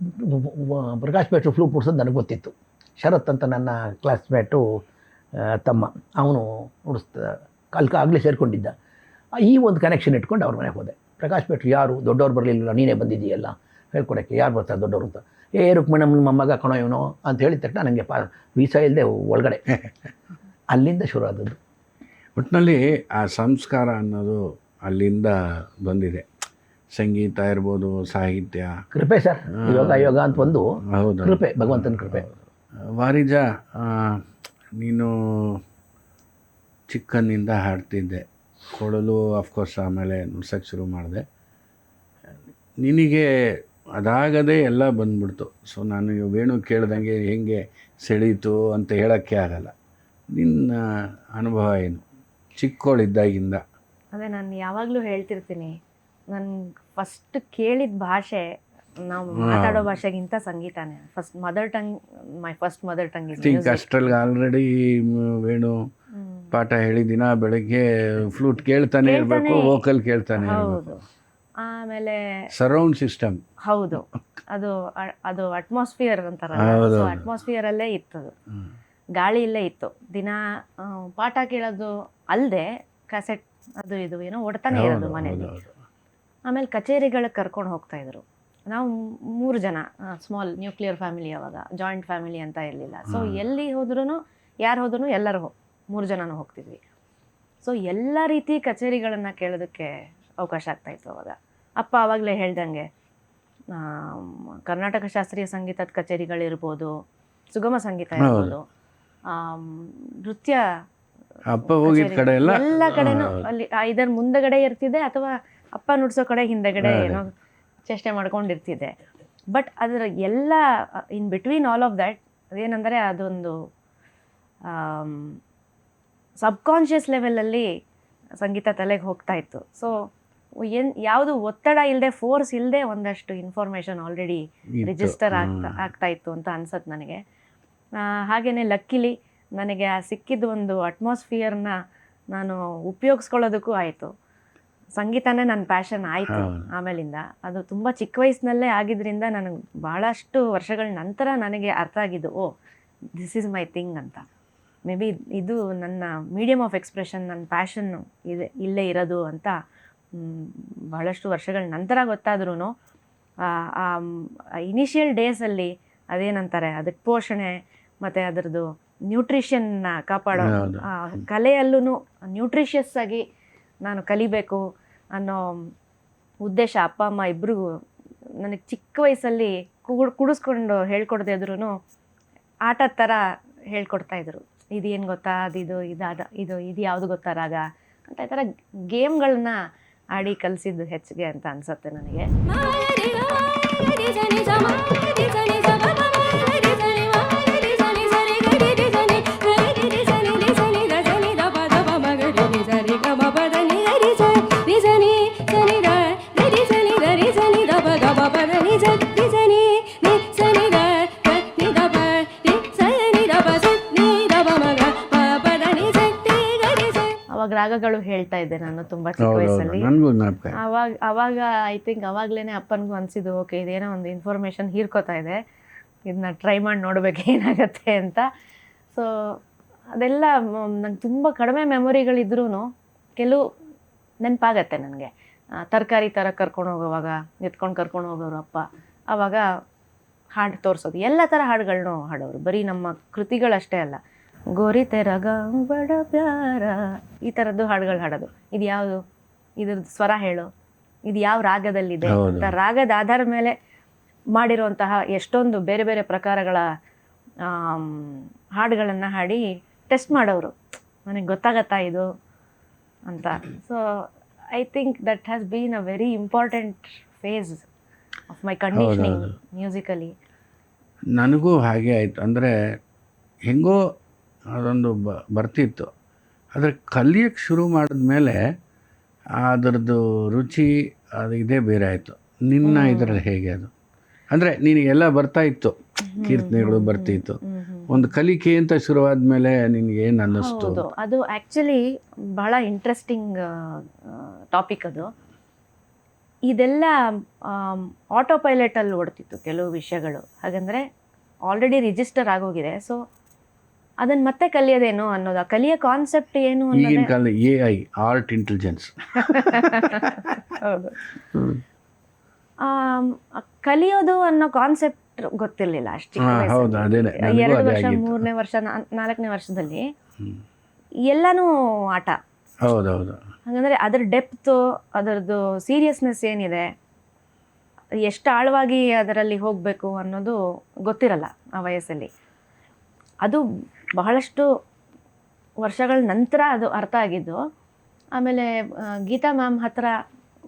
ಪ್ರಕಾಶ್ ಮೇಷ್ಟ್ರು ಫ್ಲೂಟ್ ಮುಡ್ಸೋದು ನನಗೆ ಗೊತ್ತಿತ್ತು. ಶರತ್ ಅಂತ ನನ್ನ ಕ್ಲಾಸ್ಮೇಟು ತಮ್ಮ, ಅವನು ನುಡಿಸ್ತಾ ಆಗಲೇ ಸೇರಿಕೊಂಡಿದ್ದ. ಈ ಒಂದು ಕನೆಕ್ಷನ್ ಇಟ್ಕೊಂಡು ಅವ್ರ ಮನೆಗೆ ಹೋದೆ. ಪ್ರಕಾಶ್ ಮೇಷ್ಟ್ರು ಯಾರು, ದೊಡ್ಡವ್ರು ಬರಲಿಲ್ಲ, ನೀನೇ ಬಂದಿದ್ದೀಯಲ್ಲ ಹೇಳ್ಕೊಡೋಕ್ಕೆ, ಯಾರು ಬರ್ತಾರೆ ದೊಡ್ಡವರು ಅಂತ. ರುಕ್ಮಿಣಮ್ಮನ ಮೊಮ್ಮಗ ಕಣೋ ಇವನು ಅಂತ ಹೇಳಿದ ತಕ್ಷಣ ನನಗೆ ವೀಸಾ ಇಲ್ಲದೆ ಒಳಗಡೆ. ಅಲ್ಲಿಂದ ಶುರು ಆದದ್ದು. ಒಟ್ಟಿನಲ್ಲಿ ಆ ಸಂಸ್ಕಾರ ಅನ್ನೋದು ಅಲ್ಲಿಂದ ಬಂದಿದೆ. ಸಂಗೀತ ಇರ್ಬೋದು, ಸಾಹಿತ್ಯ, ಕೃಪೆ ಸರ್, ಯೋಗ ಅಂತ ಒಂದು ಹೌದು, ಕೃಪೆ, ಭಗವಂತನ ಕೃಪೆ. ವಾರಿಜ, ನೀನು ಚಿಕ್ಕಂದಿನಿಂದ ಹಾಡ್ತಿದ್ದೆ, ಕೊಡಲು ಅಫ್ಕೋರ್ಸ್ ಆಮೇಲೆ ನುಡ್ಸೋಕ್ಕೆ ಶುರು ಮಾಡಿದೆ. ನಿನಗೆ ಅದಾಗದೇ ಎಲ್ಲ ಬಂದ್ಬಿಡ್ತು. ಸೊ ನಾನು ವೇಣು ಕೇಳ್ದಂಗೆ ಹೆಂಗೆ ಸೆಳೀತು ಅಂತ ಹೇಳೋಕ್ಕೆ ಆಗಲ್ಲ. ನಿನ್ನ ಅನುಭವ ಏನು ಚಿಕ್ಕವಳಿದ್ದಾಗಿಂದ? ಅದೇ ನಾನು ಯಾವಾಗಲೂ ಹೇಳ್ತಿರ್ತೀನಿ, ನಾನು ಫಸ್ಟ್ ಕೇಳಿದ ಭಾಷೆ, ನಾವು ಮಾತಾಡೋ ಭಾಷೆಗಿಂತ ಸಂಗೀತನೇ first mother tongue. My first mother tongue is music. ಅಷ್ಟರಲ್ಲಿ ಆಲ್ರೆಡಿ ವೇಣು ಪಾಠ ಹೇಳಿ ದಿನ ಬೆಳಗ್ಗೆ ಫ್ಲೂಟ್ ಕೇಳ್ತಾನೆ ಇರಬೇಕು, ವೋಕಲ್ ಕೇಳ್ತಾನೆ ಇರಬೇಕು. ಆಮೇಲೆ ಸರೌಂಡ್ ಸಿಸ್ಟಮ್, ಹೌದು, ಅದು ಅಟ್ಮಾಸ್ಫಿಯರ್ ಅಂತಾರ, ಸೊ ಅಟ್ಮಾಸ್ಫಿಯರ್ ಅಲ್ಲೇ ಇತ್ತದು, ಗಾಳಿ ಇಲ್ಲೇ ಇತ್ತು. ದಿನ ಪಾಠ ಕೇಳೋದು ಅಲ್ಲದೆ ಕ್ಯಾಸೆಟ್ ಅದು ಇದು ಏನೋ ಓಡ್ತಾನೆ ಇರೋದು ಮನೇಲಿ. ಆಮೇಲೆ ಕಚೇರಿಗಳಿಗೆ ಕರ್ಕೊಂಡು ಹೋಗ್ತಾ ಇದ್ರು. ನಾವು 3 ಜನ, ಸ್ಮಾಲ್ ನ್ಯೂಕ್ಲಿಯರ್ ಫ್ಯಾಮಿಲಿ, ಅವಾಗ ಜಾಯಿಂಟ್ ಫ್ಯಾಮಿಲಿ ಅಂತ ಇರಲಿಲ್ಲ. ಸೊ ಎಲ್ಲಿ ಹೋದ್ರೂ, ಯಾರು ಹೋದ್ರೂ ಎಲ್ಲರೂ 3 ಜನನೂ ಹೋಗ್ತಿದ್ವಿ. ಸೊ ಎಲ್ಲ ರೀತಿ ಕಚೇರಿಗಳನ್ನು ಕೇಳೋದಕ್ಕೆ ಅವಕಾಶ ಆಗ್ತಾಯಿತ್ತು ಅವಾಗ. ಅಪ್ಪ ಆವಾಗಲೇ ಹೇಳ್ದಂಗೆ ಕರ್ನಾಟಕ ಶಾಸ್ತ್ರೀಯ ಸಂಗೀತದ ಕಚೇರಿಗಳಿರ್ಬೋದು, ಸುಗಮ ಸಂಗೀತ ಇರ್ಬೋದು, ನೃತ್ಯ, ಅಪ್ಪ ಹೋಗಿದ್ದ ಕಡೆ ಎಲ್ಲ ಕಡೆನೂ ಅಲ್ಲಿ ಇದರ ಮುಂದಗಡೆ ಇರ್ತಿದೆ, ಅಥವಾ ಅಪ್ಪ ನುಡ್ಸೋ ಕಡೆ ಹಿಂದೆಗಡೆ ಏನೋ ಚೇಷ್ಟೆ ಮಾಡ್ಕೊಂಡಿರ್ತಿದ್ದೆ. ಬಟ್ ಅದರ ಎಲ್ಲ in between all of that ಅದೇನೆಂದರೆ, ಅದೊಂದು ಸಬ್ಕಾನ್ಷಿಯಸ್ ಲೆವೆಲಲ್ಲಿ ಸಂಗೀತ ತಲೆಗೆ ಹೋಗ್ತಾ ಇತ್ತು. ಸೊ ಯಾವುದು ಒತ್ತಡ ಇಲ್ಲದೆ, ಫೋರ್ಸ್ ಇಲ್ಲದೆ ಒಂದಷ್ಟು ಇನ್ಫಾರ್ಮೇಷನ್ ಆಲ್ರೆಡಿ ರಿಜಿಸ್ಟರ್ ಆಗ್ತಾ ಇತ್ತು ಅಂತ ಅನ್ಸತ್ತೆ ನನಗೆ. ಹಾಗೆಯೇ ಲಕ್ಕಿಲಿ ನನಗೆ ಆ ಸಿಕ್ಕಿದ ಒಂದು ಅಟ್ಮಾಸ್ಫಿಯರ್ನ ನಾನು ಉಪಯೋಗಿಸ್ಕೊಳ್ಳೋದಕ್ಕೂ ಆಯಿತು. ಸಂಗೀತನೇ ನನ್ನ ಪ್ಯಾಷನ್ ಆಯಿತು ಆಮೇಲಿಂದ. ಅದು ತುಂಬ ಚಿಕ್ಕ ವಯಸ್ಸಿನಲ್ಲೇ ಆಗಿದ್ದರಿಂದ ನನಗೆ ಭಾಳಷ್ಟು ವರ್ಷಗಳ ನಂತರ ನನಗೆ ಅರ್ಥ ಆಗಿದ್ದು, oh this is my thing ಅಂತ. ಮೇ ಬಿ ಇದು ನನ್ನ ಮೀಡಿಯಮ್ ಆಫ್ ಎಕ್ಸ್ಪ್ರೆಷನ್, ನನ್ನ ಪ್ಯಾಷನ್ನು ಇಲ್ಲೇ ಇರೋದು ಅಂತ ಬಹಳಷ್ಟು ವರ್ಷಗಳ ನಂತರ ಗೊತ್ತಾದ್ರೂ, ಇನಿಷಿಯಲ್ ಡೇಸಲ್ಲಿ ಅದೇನಂತಾರೆ, ಅದಕ್ಕೆ ಪೋಷಣೆ ಮತ್ತು ಅದರದ್ದು ನ್ಯೂಟ್ರಿಷನ್ನ ಕಾಪಾಡೋ ಕಲೆಯಲ್ಲೂ ನ್ಯೂಟ್ರಿಷಿಯಸ್ ಆಗಿ ನಾನು ಕಲಿಬೇಕು ಅನ್ನೋ ಉದ್ದೇಶ ಅಪ್ಪ ಅಮ್ಮ ಇಬ್ಬರಿಗೂ ನನಗೆ ಚಿಕ್ಕ ವಯಸ್ಸಲ್ಲಿ ಕುಡಿಸ್ಕೊಂಡು ಹೇಳ್ಕೊಡದೆ ಇದ್ರೂ ಆಟದ ಥರ ಹೇಳ್ಕೊಡ್ತಾಯಿದ್ರು. ಇದು ಏನು ಗೊತ್ತಾ, ಇದು ಯಾವುದು ಗೊತ್ತಾ ರಾಗ ಅಂತ ಈ ಥರ ಗೇಮ್ಗಳನ್ನ ಆಡಿ ಕಲಿಸಿದ್ದು ಹೆಚ್ಚಿಗೆ ಅಂತ ಅನ್ಸುತ್ತೆ ನನಗೆ. ರಾಗಗಳು ಹೇಳ್ತಾ ಇದ್ದೆ ನಾನು ತುಂಬಾ ಚಿಕ್ಕ ಹೌದೌದು ವಯಸ್ಸಲ್ಲಿ. ನನಗೂ ಜ್ಞಾಪಕ ಇದೆ. ಅವಾಗ ಐ ಥಿಂಕ್ ಅವಾಗ್ಲೇನೆ ಅಪ್ಪನಿಗೂ ಅನ್ಸಿದ್ದು ಓಕೆ ಇದೇನೋ ಒಂದು ಇನ್ಫಾರ್ಮೇಶನ್ ಹೀರ್ಕೋತಾ ಇದೆ, ಇದನ್ನ ಟ್ರೈ ಮಾಡಿ ನೋಡ್ಬೇಕು ಏನಾಗತ್ತೆ ಅಂತ. ಸೊ ಅದೆಲ್ಲ ನಂಗೆ ತುಂಬ ಕಡಿಮೆ ಮೆಮೊರಿಗಳಿದ್ರೂ ಕೆಲವು ನೆನಪಾಗತ್ತೆ ನನಗೆ. ತರಕಾರಿ ಥರ ಕರ್ಕೊಂಡು ಹೋಗೋವಾಗ ಎತ್ಕೊಂಡು ಕರ್ಕೊಂಡು ಹೋಗೋರು ಅಪ್ಪ, ಆವಾಗ ಹಾಡು ತೋರಿಸೋದು, ಎಲ್ಲ ಥರ ಹಾಡುಗಳನ್ನೂ ಹಾಡೋರು, ಬರೀ ನಮ್ಮ ಕೃತಿಗಳಷ್ಟೇ ಅಲ್ಲ. ಗೋರಿ ತೆರಗ ಬಡ ಪ್ಯಾರ ಈ ಥರದ್ದು ಹಾಡುಗಳು ಹಾಡೋದು. ಇದು ಯಾವುದು, ಇದ್ರದ್ದು ಸ್ವರ ಹೇಳು, ಇದು ಯಾವ ರಾಗದಲ್ಲಿದೆ ಅಂತ ರಾಗದ ಆಧಾರದ ಮೇಲೆ ಮಾಡಿರುವಂತಹ ಎಷ್ಟೊಂದು ಬೇರೆ ಬೇರೆ ಪ್ರಕಾರಗಳ ಹಾಡುಗಳನ್ನು ಹಾಡಿ ಟೆಸ್ಟ್ ಮಾಡೋರು, ನನಗೆ ಗೊತ್ತಾಗತ್ತಾ ಇದು ಅಂತ. So I think that has been a very important face of my conditioning musically. ನನಗೂ ಹಾಗೆ ಆಯಿತು. ಅಂದರೆ ಹೆಂಗೋ ಅದೊಂದು ಬರ್ತಿತ್ತು, ಆದರೆ ಕಲಿಯೋಕ್ಕೆ ಶುರು ಮಾಡಿದ್ಮೇಲೆ ಅದರದ್ದು ರುಚಿ ಅದು ಇದೇ ಬೇರೆ ಆಯಿತು. ನಿನ್ನ ಇದರಲ್ಲಿ ಹೇಗೆ ಅದು? ಅಂದರೆ ನಿನಗೆಲ್ಲ ಬರ್ತಾಯಿತ್ತು, ಕೀರ್ತನೆಗಳು ಬರ್ತಿತ್ತು, ಒಂದು ಕಲಿಕೆ ಅಂತ ಶುರುವಾದ ಮೇಲೆ ನಿನಗೆ ಏನು ಅನ್ನಿಸ್ತು? ಹೌದು, ಅದು ಆ್ಯಕ್ಚುಲಿ ಬಹಳ ಇಂಟ್ರೆಸ್ಟಿಂಗ್ ಟಾಪಿಕ್ ಅದು. ಇದೆಲ್ಲ ಆಟೋ ಪೈಲಟಲ್ಲಿ ಓಡ್ತಿತ್ತು ಕೆಲವು ವಿಷಯಗಳು. ಹಾಗಂದರೆ ಆಲ್ರೆಡಿ ರಿಜಿಸ್ಟರ್ ಆಗೋಗಿದೆ, ಸೊ ಅದನ್ನು ಮತ್ತೆ ಕಲಿಯೋದೇನು ಅನ್ನೋದು, ಆ ಕಲಿಯೋ ಕಾನ್ಸೆಪ್ಟ್ ಏನು ಈಗಿನ ಕಾಲದ AI ಆರ್ಟ್ ಇಂಟೆಲಿಜೆನ್ಸ್. ಹೌದು, ಕಲಿಯೋದು ಅನ್ನೋ ಕಾನ್ಸೆಪ್ಟ್ ಗೊತ್ತಿರಲಿಲ್ಲ ಅಷ್ಟು. 2 ವರ್ಷ 3ನೇ ವರ್ಷ 4ನೇ ವರ್ಷದಲ್ಲಿ ಎಲ್ಲನೂ ಆಟ. ಹೌದೌದು. ಹಾಗಂದರೆ ಅದರ ಡೆಪ್ತು, ಅದರದ್ದು ಸೀರಿಯಸ್ನೆಸ್ ಏನಿದೆ, ಎಷ್ಟು ಆಳವಾಗಿ ಅದರಲ್ಲಿ ಹೋಗಬೇಕು ಅನ್ನೋದು ಗೊತ್ತಿರಲ್ಲ ಆ ವಯಸ್ಸಲ್ಲಿ. ಅದು ಬಹಳಷ್ಟು ವರ್ಷಗಳ ನಂತರ ಅದು ಅರ್ಥ ಆಗಿದ್ದು. ಆಮೇಲೆ ಗೀತಾ ಮ್ಯಾಮ್ ಹತ್ರ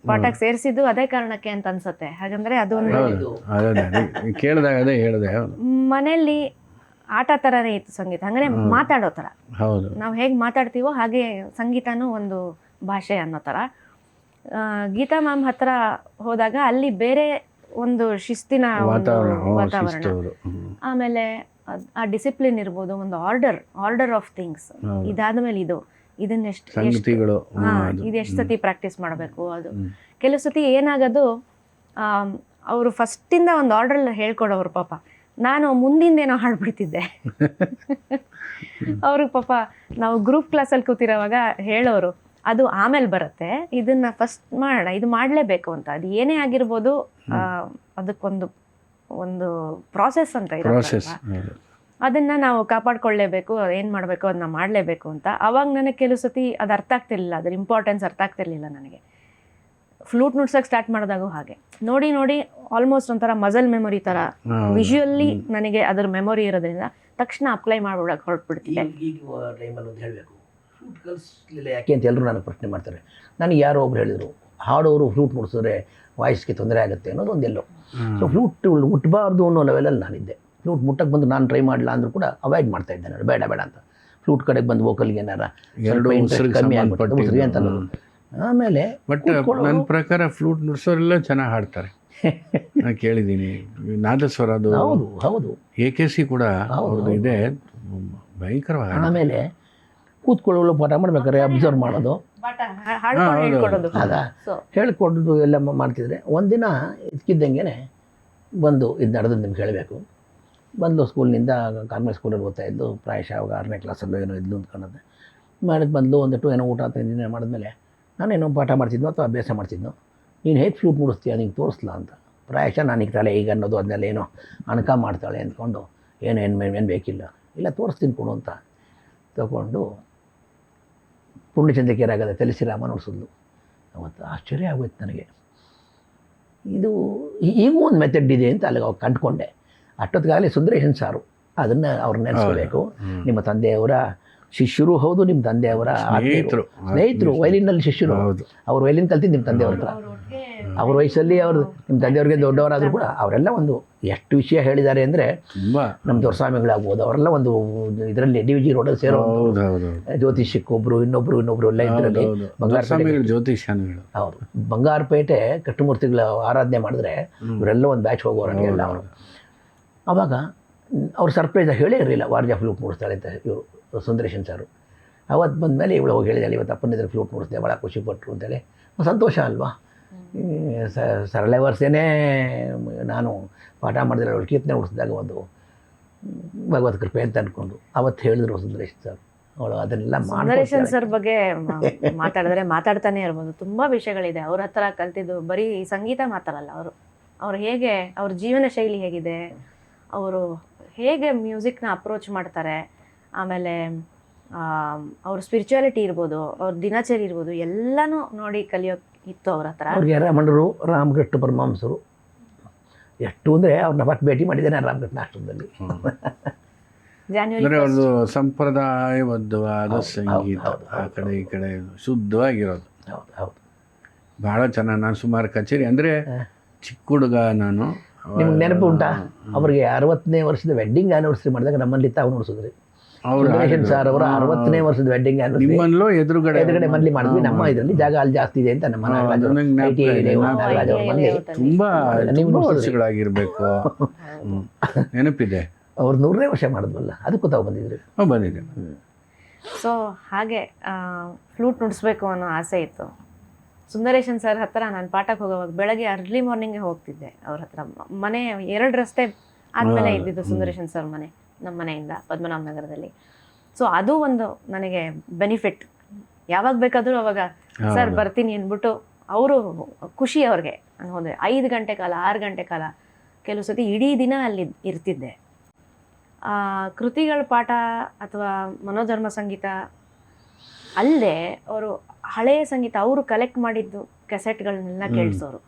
ಪಾಠಕ್ಕೆ ಸೇರಿಸಿದ್ದು ಅದೇ ಕಾರಣಕ್ಕೆ ಅಂತ ಅನ್ಸುತ್ತೆ. ಹಾಗಂದರೆ ಅದೊಂದು ಕೇಳಿದಾಗ ಅದೇ ಹೇಳಿದೆ, ಮನೆಯಲ್ಲಿ ಆಟ ಥರನೇ ಇತ್ತು ಸಂಗೀತ, ಅಂದರೆ ಮಾತಾಡೋ ಥರ. ಹೌದು, ನಾವು ಹೇಗೆ ಮಾತಾಡ್ತೀವೋ ಹಾಗೆ ಸಂಗೀತನೂ ಒಂದು ಭಾಷೆ ಅನ್ನೋ ಥರ. ಗೀತಾ ಮ್ಯಾಮ್ ಹತ್ರ ಹೋದಾಗ ಅಲ್ಲಿ ಬೇರೆ ಒಂದು ಶಿಸ್ತಿನ ವಾತಾವರಣ, ಆಮೇಲೆ ಆ ಡಿಸಿಪ್ಲಿನ್ ಇರ್ಬೋದು, ಒಂದು ಆರ್ಡರ್ ಆಫ್ ಥಿಂಗ್ಸ್. ಇದಾದ ಮೇಲೆ ಇದನ್ನೆಷ್ಟು ಇದೆಷ್ಟು ಸತಿ ಪ್ರಾಕ್ಟೀಸ್ ಮಾಡಬೇಕು. ಅದು ಕೆಲವು ಸತಿ ಏನಾಗೋದು, ಅವರು ಫಸ್ಟಿಂದ ಒಂದು ಆರ್ಡರ್ ಹೇಳ್ಕೊಡೋರು ಪಾಪ. ನಾನು ಮುಂದಿಂದೇನೋ ಹಾಡ್ಬಿಡ್ತಿದ್ದೆ. ಅವ್ರಿಗೆ ಪಾಪ ನಾವು ಗ್ರೂಪ್ ಕ್ಲಾಸಲ್ಲಿ ಕೂತಿರೋವಾಗ ಹೇಳೋರು, ಅದು ಆಮೇಲೆ ಬರುತ್ತೆ, ಇದನ್ನು ಫಸ್ಟ್ ಮಾಡೋಣ, ಇದು ಮಾಡಲೇಬೇಕು ಅಂತ. ಅದು ಏನೇ ಆಗಿರ್ಬೋದು, ಅದಕ್ಕೊಂದು ಪ್ರಾಸೆಸ್ ಅಂತ ಇರುತ್ತೆ, ಅದನ್ನು ನಾವು ಕಾಪಾಡ್ಕೊಳ್ಳೇಬೇಕು, ಏನು ಮಾಡಬೇಕು ಅದನ್ನ ಮಾಡಲೇಬೇಕು ಅಂತ. ಆವಾಗ ನನಗೆ ಕೆಲವು ಸತಿ ಅದು ಅರ್ಥ ಆಗ್ತಿರ್ಲಿಲ್ಲ, ಅದ್ರ ಇಂಪಾರ್ಟೆನ್ಸ್ ಅರ್ಥ ಆಗ್ತಿರ್ಲಿಲ್ಲ ನನಗೆ. ಫ್ಲೂಟ್ ನುಡ್ಸೋಕೆ ಸ್ಟಾರ್ಟ್ ಮಾಡಿದಾಗೂ ಹಾಗೆ ನೋಡಿ ನೋಡಿ ಆಲ್ಮೋಸ್ಟ್ ಒಂಥರ ಮಸಲ್ ಮೆಮೊರಿ ಥರ ವಿಜುವಲ್ಲಿ ನನಗೆ ಅದ್ರ ಮೆಮೊರಿ ಇರೋದ್ರಿಂದ ತಕ್ಷಣ ಅಪ್ಲೈ ಮಾಡ್ಬಿಡೋಕೆ ಹೊರಟ್ಬಿಡ್ತಿದ್ದೆ. ಹೇಳಬೇಕು, ಫ್ಲೂಟ್ ಕಲಿಸಲಿಲ್ಲ ಯಾಕೆ ಅಂತ ಎಲ್ಲರೂ ನನಗೆ ಪ್ರಶ್ನೆ ಮಾಡ್ತಾರೆ. ನನಗೆ ಯಾರೋ ಒಬ್ರು ಹೇಳಿದರು, ಹಾಡೋರು ಫ್ಲೂಟ್ ಮುಡಿಸಿದ್ರೆ ವಾಯ್ಸ್ಗೆ ತೊಂದರೆ ಆಗುತ್ತೆ ಅನ್ನೋದು ಒಂದೆಲ್ಲೋ. ಸೊ ಫ್ಲೂಟ್ ಮುಟ್ಟಬಾರ್ದು ಅನ್ನೋ ಲೆವೆಲಲ್ಲಿ ನಾನಿದ್ದೆ. ಫ್ಲೂಟ್ ಮುಟ್ಟಕ್ಕೆ ಬಂದು ನಾನು ಟ್ರೈ ಮಾಡಲ್ಲ ಅಂದರೂ ಕೂಡ ಅವಾಯ್ಡ್ ಮಾಡ್ತಾ ಇದ್ದೆ, ನಾನು ಬೇಡ ಅಂತ. ಫ್ಲೂಟ್ ಕಡೆಗೆ ಬಂದು ವೋಕಲ್ಗೆ ಏನಾರ ಕಮ್ಮಿ ಆಗ್ಬಿಟ್ಟು ಅಂತ ಅನ್ನೋದು. ಆಮೇಲೆ ಬಟ್ ನನ್ನ ಪ್ರಕಾರ ಫ್ಲೂಟ್ ನುಡ್ಸೋರೆಲ್ಲ ಚೆನ್ನಾಗಿ ಹಾಡ್ತಾರೆ, ನಾನು ಕೇಳಿದ್ದೀನಿ. ನಾದಸ್ವರದು ಹೌದು ಹೌದು, AKC ಕೂಡ ಅವ್ರದ್ದು ಇದೆ, ಭಯಂಕರವಾಗಿ. ಆಮೇಲೆ ಕೂತ್ಕೊಳ್ಳೋ ಪಾಠ ಮಾಡ್ಬೇಕಾದ್ರೆ ಅಬ್ಸರ್ವ್ ಮಾಡೋದು, ಅದ ಹೇಳ್ಕೊಡೋದು ಎಲ್ಲ ಮಾಡ್ತಿದ್ರೆ. ಒಂದಿನ ಇದಕ್ಕಿದ್ದಂಗೆ ಬಂದು ಇದು ನಡೆದು ನಿಮ್ಗೆ ಹೇಳಬೇಕು. ಬಂದು ಸ್ಕೂಲ್ನಿಂದ ಕಾನ್ವೆಂಟ್ ಸ್ಕೂಲಲ್ಲಿ ಓದ್ತಾ ಇದ್ದು, ಪ್ರಾಯಶಃ ಅವಾಗ 6ನೇ ಕ್ಲಾಸಲ್ಲೋ ಏನೋ ಇದ್ಲು ಅಂದ್ಕೊಂಡೆ. ಮಾಡಿದ್ದು ಬಂದು ಒಂದಿಟ್ಟು ಏನೋ ಊಟ ತಿಂದಿನ ಮಾಡಿದ್ಮೇಲೆ ನಾನೇನೋ ಪಾಠ ಮಾಡ್ತಿದ್ನೋ ಅಥವಾ ಅಭ್ಯಾಸ ಮಾಡ್ತಿದ್ನೋ, ನೀನು ಹೇಗೆ ಫ್ಲೂಟ್ ಮುಡಿಸ್ತೀಯ ನಿಂಗೆ ತೋರಿಸ್ಲಾ ಅಂತ. ಪ್ರಾಯಶಃ ನನಗೆ ತಲೆ ಈಗ ಅನ್ನೋದು ಅದನ್ನೆಲ್ಲ ಏನೋ ಅಣಕ ಮಾಡ್ತಾಳೆ ಅಂದ್ಕೊಂಡು ಏನು ಬೇಕಿಲ್ಲ, ಇಲ್ಲ ತೋರಿಸ್ತೀನಿ ಕೊಡು ಅಂತ ತಗೊಂಡು ಪೂರ್ಣಚಂದ್ರಿಕೆ ರಾಗದ ತಿಳಿಸಿರಾಮ ನೋಡಿಸಿದ್ಲು. ಅವತ್ತು ಆಶ್ಚರ್ಯ ಆಗೋಯ್ತು ನನಗೆ, ಇದು ಈಗೂ ಒಂದು ಮೆಥಡ್ ಇದೆ ಅಂತ ಅಲ್ಲಿಗೆ ಅವಾಗ ಕಂಡುಕೊಂಡೆ. ಅಷ್ಟೊತ್ತಿಗಾಗಲೇ ಸುಂದರೇಶನ್ ಸಾರು, ಅದನ್ನು ಅವ್ರನ್ನ ನೆನೆಸ್ಕೋಬೇಕು. ನಿಮ್ಮ ತಂದೆಯವರ ಶಿಷ್ಯರು ಹೌದು, ನಿಮ್ಮ ತಂದೆಯವರ ಸ್ನೇಹಿತರು, ವೈಲಿನಲ್ಲಿ ಶಿಷ್ಯರು. ಅವ್ರು ವೈಲಿನ್ ಕಲ್ತಿದ್ದು ನಿಮ್ಮ ತಂದೆಯವ್ರ ಹತ್ರ. ಅವ್ರ ವಯಸ್ಸಲ್ಲಿ ಅವರು ನಿಮ್ಮ ತಂದೆಯವ್ರಿಗೆ ದೊಡ್ಡವರಾದರೂ ಕೂಡ ಅವರೆಲ್ಲ ಒಂದು ಎಷ್ಟು ವಿಷಯ ಹೇಳಿದ್ದಾರೆ ಅಂದರೆ, ನಮ್ಮ ದೊರೆಸ್ವಾಮಿಗಳಾಗ್ಬೋದು, ಅವರೆಲ್ಲ ಒಂದು ಇದರಲ್ಲಿ DVG ರೋಡಲ್ಲಿ ಸೇರೋ ಜ್ಯೋತಿಷಕ್ಕೊಬ್ಬರು ಇನ್ನೊಬ್ರು ಎಲ್ಲ ಇದರಲ್ಲಿ ಹೌದು. ಬಂಗಾರಪೇಟೆ ಕೃಷ್ಣಮೂರ್ತಿಗಳ ಆರಾಧನೆ ಮಾಡಿದ್ರೆ ಇವರೆಲ್ಲ ಒಂದು ಬ್ಯಾಚ್ ಹೋಗೋರಂಗೆ ಎಲ್ಲ ಅವರು. ಆವಾಗ ಅವ್ರು ಸರ್ಪ್ರೈಸಾಗಿ ಹೇಳೇ ಇರಲಿಲ್ಲ ವಾರ್ಜಾ ಫ್ಲೂಟ್ ಮೂಡಿಸ್ತಾಳೆ ಅಂತ ಇವರು ಸುಂದರೇಶನ್ ಸಾರು. ಅವತ್ತು ಬಂದಮೇಲೆ ಇವಳು ಹೋಗಿ ಹೇಳಿದಾಳೆ, ಇವತ್ತು ಅಪ್ಪನ ಎದುರು ಫ್ಲೂಟ್ ನುಡಿಸಿದೆ, ಭಾಳ ಖುಷಿಪಟ್ಟರು ಅಂತೇಳಿ. ಸಂತೋಷ ಅಲ್ವಾ? ಸರಳ ವರ್ಷನೇ ನಾನು ಪಾಠ ಮಾಡಿದ್ರೆ ಅವಳು ಕೀರ್ತನೆ ಉಡಿಸಿದಾಗ ಒಂದು ಭಗವತ್ ಕೃಪೆ ಅಂತ ಅಂದ್ಕೊಂಡು ಅವತ್ತು ಹೇಳಿದ್ರು ಸುಂದರೇಶ್ ಸರ್. ಅವಳು ಅದನ್ನೆಲ್ಲ ಸುಂದರೇಶನ್ ಸರ್ ಬಗ್ಗೆ ಮಾತಾಡಿದ್ರೆ ಮಾತಾಡ್ತಾನೆ ಇರ್ಬೋದು. ತುಂಬ ವಿಷಯಗಳಿದೆ ಅವ್ರ ಹತ್ರ ಕಲ್ತಿದ್ದು. ಬರೀ ಸಂಗೀತ ಮಾತಾಡಲ್ಲ ಅವ್ರು ಹೇಗೆ ಅವ್ರ ಜೀವನ ಶೈಲಿ ಹೇಗಿದೆ, ಅವರು ಹೇಗೆ ಮ್ಯೂಸಿಕ್ನ ಅಪ್ರೋಚ್ ಮಾಡ್ತಾರೆ, ಆಮೇಲೆ ಅವ್ರ ಸ್ಪಿರಿಚುಯಾಲಿಟಿ ಇರ್ಬೋದು, ಅವ್ರ ದಿನಚರಿ ಇರ್ಬೋದು, ಎಲ್ಲನೂ ನೋಡಿ ಕಲಿಯೋಕೆ ಇತ್ತು ಅವ್ರ ಹತ್ರ. ಅವ್ರಿಗೆ ರಮಣರು, ರಾಮಕೃಷ್ಣ ಪರಮಹಂಸರು ಎಷ್ಟು ಅಂದರೆ ಅವ್ರನ್ನ ಫಸ್ಟ್ ಭೇಟಿ ಮಾಡಿದ್ದೇನೆ ರಾಮಕೃಷ್ಣ ಆಶ್ರಮದಲ್ಲಿ. ಅಂದರೆ ಅವ್ರದ್ದು ಸಂಪ್ರದಾಯಬದ್ಧವಾದ ಸಂಗೀತ, ಆ ಕಡೆ ಈ ಕಡೆ ಶುದ್ಧವಾಗಿರೋದು. ಹೌದು ಹೌದು, ಭಾಳ ಚೆನ್ನಾಗಿ. ನಾನು ಸುಮಾರು ಕಚೇರಿ ಅಂದರೆ ಚಿಕ್ಕ ಹುಡುಗ ನಾನು. ನಿಮ್ಗೆ ನೆನಪು ಉಂಟಾ? ಅವ್ರಿಗೆ 60ನೇ ವರ್ಷದ ವೆಡ್ಡಿಂಗ್ ಆ್ಯನಿವರ್ಸರಿ ಮಾಡಿದಾಗ ನಮ್ಮಲ್ಲಿ ತಾವು ನೋಡಿಸಿದ್ರಿ. ಸುಂದರೇಶನ್ ಸರ್ ಅವರ 60ನೇ ವರ್ಷದ ವೆಡ್ಡಿಂಗ್ ಆ್ಯನಿವರ್ಸರಿ ನಿಮ್ಮಲ್ಲೂ ಎದುರುಗಡೆ ಮನೇಲಿ ಮಾಡಿದ್ವಿ. ನಮ್ಮ ಇದರಲ್ಲಿ ಜಾಗ ಅಲ್ಲಿ ಜಾಸ್ತಿ ಇದೆ ಅಂತ ನಮ್ಮ ತುಂಬಾ ವರ್ಷಗಳಾಗಿರ್ಬೇಕು, ನೆನಪಿದೆ. ಅವ್ರು 100ನೇ ವರ್ಷ ಮಾಡಿದ್ವಲ್ಲ, ಅದಕ್ಕೂ ತಾವು ಬಂದಿದ್ರು. ಬಂದಿದೆ. ಸೊ ಹಾಗೆ ಫ್ಲೂಟ್ ನುಡಿಸ್ಬೇಕು ಅನ್ನೋ ಆಸೆ ಇತ್ತು. ಸುಂದರೇಶನ್ ಸರ್ ಹತ್ರ ನಾನು ಪಾಠಕ್ಕೆ ಹೋಗೋವಾಗ ಬೆಳಗ್ಗೆ ಅರ್ಲಿ ಮಾರ್ನಿಂಗೇ ಹೋಗ್ತಿದ್ದೆ. ಅವ್ರ ಹತ್ರ ಮನೆ 2 ರಸ್ತೆ ಆದಮೇಲೆ ಇದ್ದಿದ್ದು ಸುಂದರೇಶನ್ ಸರ್ ಮನೆ, ನಮ್ಮ ಮನೆಯಿಂದ ಪದ್ಮನಾಭ ನಗರದಲ್ಲಿ. ಸೊ ಅದು ಒಂದು ನನಗೆ ಬೆನಿಫಿಟ್. ಯಾವಾಗ ಬೇಕಾದರೂ ಅವಾಗ ಸರ್ ಬರ್ತೀನಿ ಅಂದ್ಬಿಟ್ಟು ಅವರು ಖುಷಿ ಅವ್ರಿಗೆ. ನಾನು ಹೋದೆ 5 ಗಂಟೆ ಕಾಲ 6 ಗಂಟೆ ಕಾಲ ಕೆಲವು ಸತಿ ಇಡೀ ದಿನ ಅಲ್ಲಿ ಇರ್ತಿದ್ದೆ. ಕೃತಿಗಳ ಪಾಠ ಅಥವಾ ಮನೋಧರ್ಮ ಸಂಗೀತ ಅಲ್ಲದೆ ಅವರು ಹಳೆಯ ಸಂಗೀತ ಅವರು ಕಲೆಕ್ಟ್ ಮಾಡಿದ್ದು ಕೆಸೆಟ್ಗಳನ್ನೆಲ್ಲ ಕೇಳಿಸೋರು.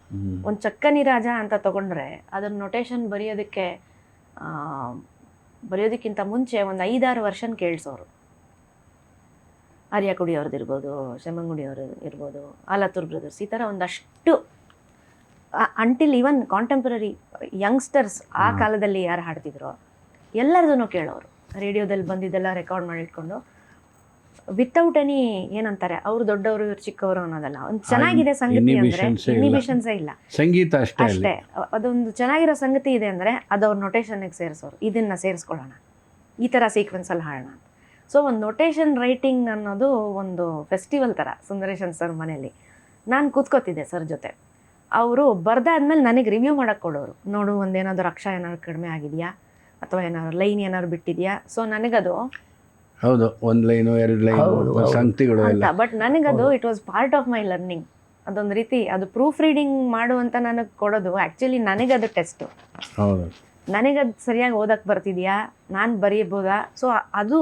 ಒಂದು ಚಕ್ಕನಿ ರಾಜ ಅಂತ ತಗೊಂಡ್ರೆ ಅದರ ನೊಟೇಷನ್ ಬರೆಯೋದಕ್ಕಿಂತ ಮುಂಚೆ ಒಂದು 5-6 ವರ್ಷನ್ ಕೇಳಿಸೋರು. ಆರ್ಯಕುಡಿ ಅವ್ರದ್ದು ಇರ್ಬೋದು, ಶಮಂಗುಡಿ ಅವರು ಇರ್ಬೋದು, ಆಲತ್ತೂರ್ ಬ್ರದರ್ಸ್, ಈ ಥರ ಒಂದಷ್ಟು ಅಂಟಿಲ್ ಈವನ್ ಕಾಂಟೆಂಪ್ರರಿ ಯಂಗ್ಸ್ಟರ್ಸ್ ಆ ಕಾಲದಲ್ಲಿ ಯಾರು ಹಾಡ್ತಿದ್ರು ಎಲ್ಲರದೂ ಕೇಳೋರು. ರೇಡಿಯೋದಲ್ಲಿ ಬಂದಿದ್ದೆಲ್ಲ ರೆಕಾರ್ಡ್ ಮಾಡಿ ಇಟ್ಕೊಂಡು ವಿತೌಟ್ ಎನಿ ಏನಂತಾರೆ ಅವ್ರು ದೊಡ್ಡವರು ಇವ್ರು ಚಿಕ್ಕವರು ಅನ್ನೋದಲ್ಲ. ಒಂದು ಚೆನ್ನಾಗಿದೆ ಸಂಗತಿ ಅಂದರೆ ಇನಿಬಿಷನ್ಸೇ ಇಲ್ಲ, ಸಂಗೀತ ಅಷ್ಟೇ. ಅದೊಂದು ಚೆನ್ನಾಗಿರೋ ಸಂಗತಿ ಇದೆ ಅಂದರೆ ಅದು ಅವ್ರ ನೊಟೇಷನ್ಗೆ ಸೇರಿಸೋರು. ಇದನ್ನು ಸೇರಿಸ್ಕೊಳ್ಳೋಣ, ಈ ಥರ ಸೀಕ್ವೆನ್ಸಲ್ಲಿ ಹಾಡೋಣ ಅಂತ. ಸೊ ಒಂದು ನೊಟೇಷನ್ ರೈಟಿಂಗ್ ಅನ್ನೋದು ಒಂದು ಫೆಸ್ಟಿವಲ್ ಥರ ಸುಂದರೇಶನ್ ಸರ್ ಮನೇಲಿ. ನಾನು ಕೂತ್ಕೋತಿದ್ದೆ ಸರ್ ಜೊತೆ. ಅವರು ಬರ್ದಾದ್ಮೇಲೆ ನನಗೆ ರಿವ್ಯೂ ಮಾಡೋಕ್ಕೆ ಕೊಡೋರು. ನೋಡು ಒಂದೇನಾದ್ರು ಅಕ್ಷರ ಏನಾದ್ರು ಕಡಿಮೆ ಆಗಿದೆಯಾ ಅಥವಾ ಏನಾದ್ರು ಲೈನ್ ಏನಾದ್ರು ಬಿಟ್ಟಿದೆಯಾ. ಸೊ ನನಗದು ಹೌದು, 1 ಲೈನು 2 ಲೈನು ಸಂಗತಿಗಳು ಎಲ್ಲ. ಬಟ್ ನನಗದು it was part of my learning. ಅದೊಂದು ರೀತಿ ಅದು ಪ್ರೂಫ್ ರೀಡಿಂಗ್ ಮಾಡುವಂತ ನನಗೆ ಕೊಡೋದು ಆ್ಯಕ್ಚುಲಿ ನನಗದು ಟೆಸ್ಟು. ಹೌದು, ನನಗದು ಸರಿಯಾಗಿ ಓದಕ್ಕೆ ಬರ್ತಿದ್ಯಾ, ನಾನು ಬರೀಬೋದಾ. ಸೊ ಅದು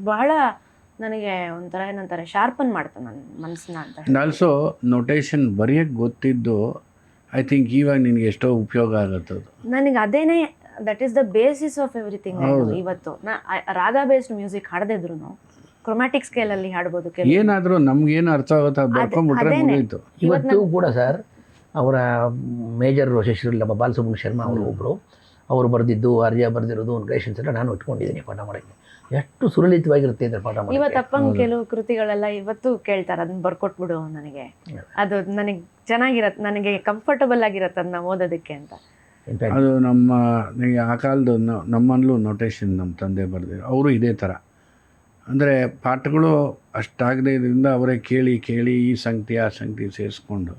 ಬಹಳ ನನಗೆ ಒಂಥರ ಏನಂತಾರೆ ಶಾರ್ಪನ್ ಮಾಡ್ತು ನನ್ನ ಮನಸ್ಸನ್ನ ಅಂತ. ಆಲ್ಸೋ ನೊಟೇಷನ್ ಬರೆಯೋಕ್ಕೆ ಗೊತ್ತಿದ್ದು ಐ ಥಿಂಕ್ ಇವಾಗ ನಿನಗೆ ಎಷ್ಟೋ ಉಪಯೋಗ ಆಗುತ್ತೆ. ನನಗೆ ಅದೇನೇ that is the basis of everything. ಇವತ್ತು ರಾಗ ಬೇಸ್ಡ್ ಮ್ಯೂಸಿಕ್ ಹಾಡದಿದ್ರು ಕ್ರೊಮ್ಯಾಟಿಕ್ ಸ್ಕೇಲಲ್ಲಿ ಹಾಡ್ಬೋದು. ಏನಾದರೂ ನಮ್ಗೇನು ಅರ್ಥ ಆಗುತ್ತೆ ಬರ್ಕೊಂಡ್ಬಿಟ್ರೆ ಮುಗೀತು. ಇವತ್ತು ಕೂಡ ಸರ್ ಅವರ ಮೇಜರ್ ಶಿಷ್ಯರು ನಮ್ಮ ಬಾಲಸುಬ್ರಹ್ಮಣ್ಯ ಶರ್ಮಾ ಅವರು ಒಬ್ಬರು, ಅವರು ಬರೆದಿದ್ದು ಆರ್ಯ ಬರೆದಿರೋದು ಒಂದು ಕ್ರಿಯೇಷನ್ಸ್ ಎಲ್ಲ ನಾನು ಇಟ್ಕೊಂಡಿದ್ದೀನಿ ಪಾಠ ಮಾಡೋಕ್ಕೆ. ಎಷ್ಟು ಸುಲಲಿತವಾಗಿರುತ್ತೆ ಅಂದರೆ ಪಾಠ ಮಾಡಿ. ಇವತ್ತು ಅಪ್ಪಂಗೆ ಕೆಲವು ಕೃತಿಗಳೆಲ್ಲ ಇವತ್ತು ಕೇಳ್ತಾರೆ, ಅದನ್ನ ಬರ್ಕೊಟ್ಬಿಡು ನನಗೆ, ಅದು ನನಗೆ ಚೆನ್ನಾಗಿರತ್ತೆ, ನನಗೆ ಕಂಫರ್ಟಬಲ್ ಆಗಿರತ್ತೆ ಅದನ್ನ ಓದೋದಕ್ಕೆ ಅಂತ. ಅದು ಆ ಕಾಲದ ನಮ್ಮಲ್ಲೂ ನೊಟೇಷನ್ ನಮ್ಮ ತಂದೆ ಬರೆದಿದ್ರು. ಅವರು ಇದೇ ಥರ ಅಂದರೆ ಪಾಠಗಳು ಅಷ್ಟಾಗದೇ ಇದರಿಂದ ಅವರೇ ಕೇಳಿ ಕೇಳಿ ಈ ಸಂಗತಿ ಆ ಸಂಗತಿ ಸೇರಿಸ್ಕೊಂಡು.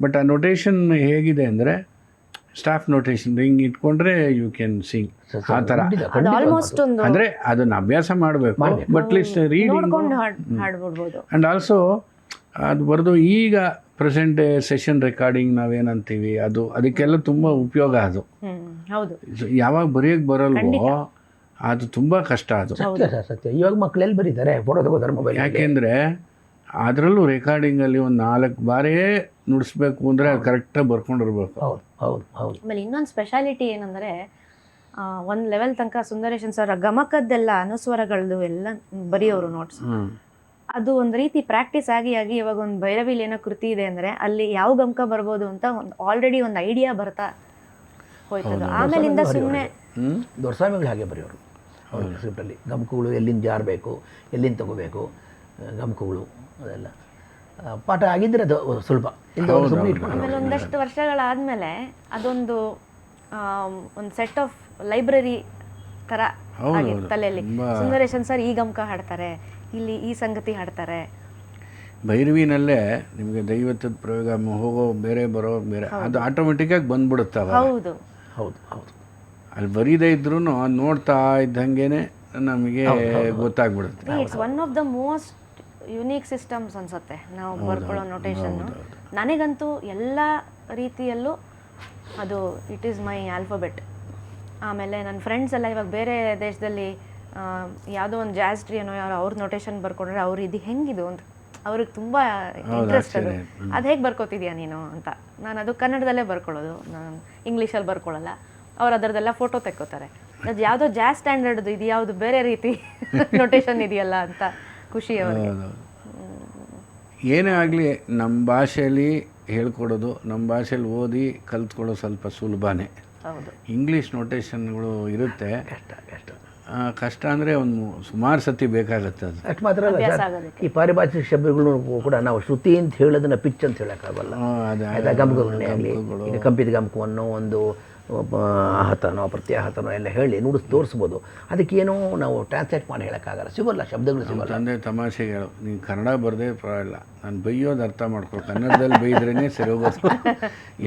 ಬಟ್ ಆ ನೊಟೇಷನ್ ಹೇಗಿದೆ ಅಂದರೆ ಸ್ಟಾಫ್ ನೊಟೇಷನ್ ಹಿಂಗೆ ಇಟ್ಕೊಂಡ್ರೆ ಯು ಕ್ಯಾನ್ ಸಿಂಗ್ ಆ ಥರ. ಅಂದರೆ ಅದನ್ನು ಅಭ್ಯಾಸ ಮಾಡಬೇಕು, but list reading and also ಅದು ಬರೆದು ಈಗ ಪ್ರೆಸೆಂಟ್ ಡೇ ಸೆಷನ್ ರೆಕಾರ್ಡಿಂಗ್ ನಾವೇನಂತೀವಿ ಅದಕ್ಕೆಲ್ಲ ತುಂಬ ಉಪಯೋಗ. ಅದು ಯಾವಾಗ ಬರೆಯೋಕ್ಕೆ ಬರಲ್ವೋ ಅದು ತುಂಬ ಕಷ್ಟ. ಅದು ಸತ್ಯ. ಇವಾಗ ಮಕ್ಕಳೆಲ್ಲಿ ಬರೀತಾರೆ, ಫೋಟೋ ತಗೋತಾರೆ ಮೊಬೈಲ್. ಯಾಕೆಂದರೆ ಅದರಲ್ಲೂ ರೆಕಾರ್ಡಿಂಗಲ್ಲಿ ಒಂದು 4 ಬಾರೇ ನುಡಿಸ್ಬೇಕು ಅಂದರೆ ಅದು ಕರೆಕ್ಟಾಗಿ ಬರ್ಕೊಂಡಿರ್ಬೇಕು. ಹೌದು ಹೌದು ಹೌದು. ಆಮೇಲೆ ಇನ್ನೊಂದು ಸ್ಪೆಷಾಲಿಟಿ ಏನಂದರೆ ಒಂದು ಲೆವೆಲ್ ತನಕ ಸುಂದರೇಶನ್ ಸರ್ ಗಮಕದ್ದೆಲ್ಲ ಅನುಸ್ವರಗಳದ್ದು ಎಲ್ಲ ಬರೆಯೋರು ನೋಟ್ಸ್. ಅದು ಒಂದು ರೀತಿ ಪ್ರಾಕ್ಟೀಸ್ ಆಗಿ ಇವಾಗ ಒಂದು ಭೈರವಿಲಿ ಏನೋ ಕೃತಿ ಇದೆ ಅಂದರೆ ಅಲ್ಲಿ ಯಾವ ಗಮಕ ಬರ್ಬೋದು ಅಂತ ಆಲ್ರೆಡಿ ಒಂದು ಐಡಿಯಾ ಬರ್ತಾ ಹೋಯ್ತದು. ಆಮೇಲಿಂದ ಸುಮ್ಮನೆ ದೊರೆಸ್ವಾಮಿಗಳು ಹಾಗೆ ಬರೆಯೋರು ಅವ್ರ ಸ್ಕ್ರಿಪ್ಟಲ್ಲಿ. ಗಮಕಗಳು ಎಲ್ಲಿಂದ ಜಾರಬೇಕು, ಎಲ್ಲಿಂದ ತಗೋಬೇಕು, ಗಮಕಗಳು ಅದೆಲ್ಲ ಪಾಠ ಆಗಿದ್ದರೆ ಅದು ಸುಲಭ. ಆಮೇಲೆ ಒಂದಷ್ಟು ವರ್ಷಗಳಾದಮೇಲೆ ಅದೊಂದು ಒಂದು ಸೆಟ್ ಆಫ್ ಲೈಬ್ರರಿ ಥರ ಆಗಿತ್ತು ತಲೆಯಲ್ಲಿ. ಸುಂದರೇಶನ್ ಸರ್ ಈ ಗಮಕ ಹಾಡ್ತಾರೆ, ಇಲ್ಲಿ ಈ ಸಂಗತಿ ಹಾಡ್ತಾರೆ. ಭೈರವಿನಲ್ಲೇ ನಿಮಗೆ ದೈವತ್ವದ ಪ್ರಯೋಗ ಹೋಗೋ ಬೇರೆ ಬರೋ ಬೇರೆ ಅದು ಆಟೋಮೆಟಿಕ್ಕಾಗಿ ಬಂದ್ಬಿಡುತ್ತೆ ಅವಾಗ. ಹೌದು ಹೌದು ಹೌದು. ಅಲ್ಲಿ ಬರೀದೇ ಇದ್ರೂ ನೋಡ್ತಾ ಇದ್ದಂಗೆ ನಮಗೆ ಗೊತ್ತಾಗ್ಬಿಡುತ್ತೆ. It's one of the most unique systems ಅನ್ಸುತ್ತೆ ನಾವು ಬರ್ಕೊಳ್ಳೋ ನೊಟೇಷನ್ನು. ನನಗಂತೂ ಎಲ್ಲ ರೀತಿಯಲ್ಲೂ ಅದು ಇಟ್ ಈಸ್ ಮೈ ಆಲ್ಫಾಬೆಟ್. ಆಮೇಲೆ ನನ್ನ ಫ್ರೆಂಡ್ಸ್ ಎಲ್ಲ ಇವಾಗ ಬೇರೆ ದೇಶದಲ್ಲಿ ಯಾವುದೋ ಒಂದು ಜಾಸ್ ಟ್ರೀ ಅನ್ನೋ ಯಾರು ಅವ್ರ ನೊಟೇಷನ್ ಬರ್ಕೊಂಡ್ರೆ ಅವ್ರು ಇದು ಹೆಂಗಿದು ಅಂತ ಅವ್ರಿಗೆ ತುಂಬ ಇಂಟ್ರೆಸ್ಟ್ ಅದು ಹೇಗೆ ಬರ್ಕೋತಿದ್ಯಾ ನೀನು ಅಂತ. ನಾನು ಅದು ಕನ್ನಡದಲ್ಲೇ ಬರ್ಕೊಳ್ಳೋದು, ನಾನು ಇಂಗ್ಲೀಷಲ್ಲಿ ಬರ್ಕೊಳ್ಳಲ್ಲ. ಅವ್ರು ಅದರದೆಲ್ಲ ಫೋಟೋ ತೆಕ್ಕೋತಾರೆ. ಅದು ಯಾವುದೋ ಜಾಸ್ ಸ್ಟ್ಯಾಂಡರ್ಡ್ದು ಇದು ಯಾವುದು ಬೇರೆ ರೀತಿ ನೊಟೇಷನ್ ಇದೆಯಲ್ಲ ಅಂತ ಖುಷಿ ಅವ್ರಿಗೆ. ಏನೇ ಆಗಲಿ ನಮ್ಮ ಭಾಷೆಯಲ್ಲಿ ಹೇಳ್ಕೊಡೋದು, ನಮ್ಮ ಭಾಷೆಯಲ್ಲಿ ಓದಿ ಕಲ್ತ್ಕೊಳ್ಳೋ ಸ್ವಲ್ಪ ಸುಲಭನೇ. ಹೌದು, ಇಂಗ್ಲೀಷ್ ನೊಟೇಷನ್ಗಳು ಇರುತ್ತೆ, ಕಷ್ಟ ಅಂದರೆ ಒಂದು ಸುಮಾರು ಸತಿ ಬೇಕಾಗುತ್ತೆ ಅದು. ಅಷ್ಟು ಮಾತ್ರ ಅಲ್ಲ ಸರ್, ಈ ಪಾರಿಭಾಷಿಕ ಶಬ್ದಗಳು ಕೂಡ ನಾವು ಶ್ರುತಿ ಅಂತ ಹೇಳೋದನ್ನ ಪಿಚ್ ಅಂತ ಹೇಳೋಕ್ಕಾಗಲ್ಲ. ಆಯ್ತಾ, ಗಮಕಗಳನ್ನೇ ಆಗಲಿ, ಈಗ ಕಂಪಿತ ಗಮಕವನ್ನು ಒಂದು ಆಹತನೋ ಪ್ರತ್ಯಾಹತನೋ ಎಲ್ಲ ಹೇಳಿ ತೋರಿಸ್ಬೋದು. ಅದಕ್ಕೇನೋ ನಾವು ಟ್ರಾನ್ಸ್ಲೇಟ್ ಮಾಡಿ ಹೇಳೋಕ್ಕಾಗಲ್ಲ, ಸಿಗೋಲ್ಲ, ಶಬ್ದಗಳು ಸಿಗೋಲ್ಲ. ತಂದೆ ತಮಾಷೆಗೆ ಹೇಳು, ನೀನು ಕನ್ನಡ ಬರದೇ ಪರವಾಗಿಲ್ಲ, ನಾನು ಬೈಯೋದು ಅರ್ಥ ಮಾಡ್ಕೊ, ಕನ್ನಡದಲ್ಲಿ ಬೈದ್ರೇ ಸರಿ ಹೋಗೋದು,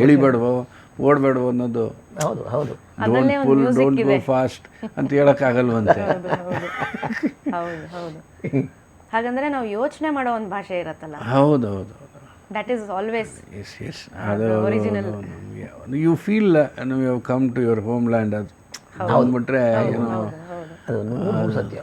ಎಳಿಬೇಡವೋ ಓಡಬೇಡವೋ ಅನ್ನೋದು. ಹೌದು ಹೌದು. ಡೋಂಟ್ ಗೋ ಫಾಸ್ಟ್ ಅಂತ ಹೇಳೋಕ್ಕಾಗಲ್ವಂತೆ. ಹೌದು ಹೌದು. ಹಾಗಂದ್ರೆ ನಾವು ಯೋಚನೆ ಮಾಡೋ ಒಂದು ಭಾಷೆ ಇರತ್ತಲ್ಲ, ಹೌದು ಹೌದು, ದಟ್ ಈಸ್ ಆಲ್ವೇಸ್ ಎಸ್ ಅದು you feel you have come to your homeland. ಅದು ಅಂದ್ಬಿಟ್ರೆ ಏನೋ ಅದು 100% ಸತ್ಯ.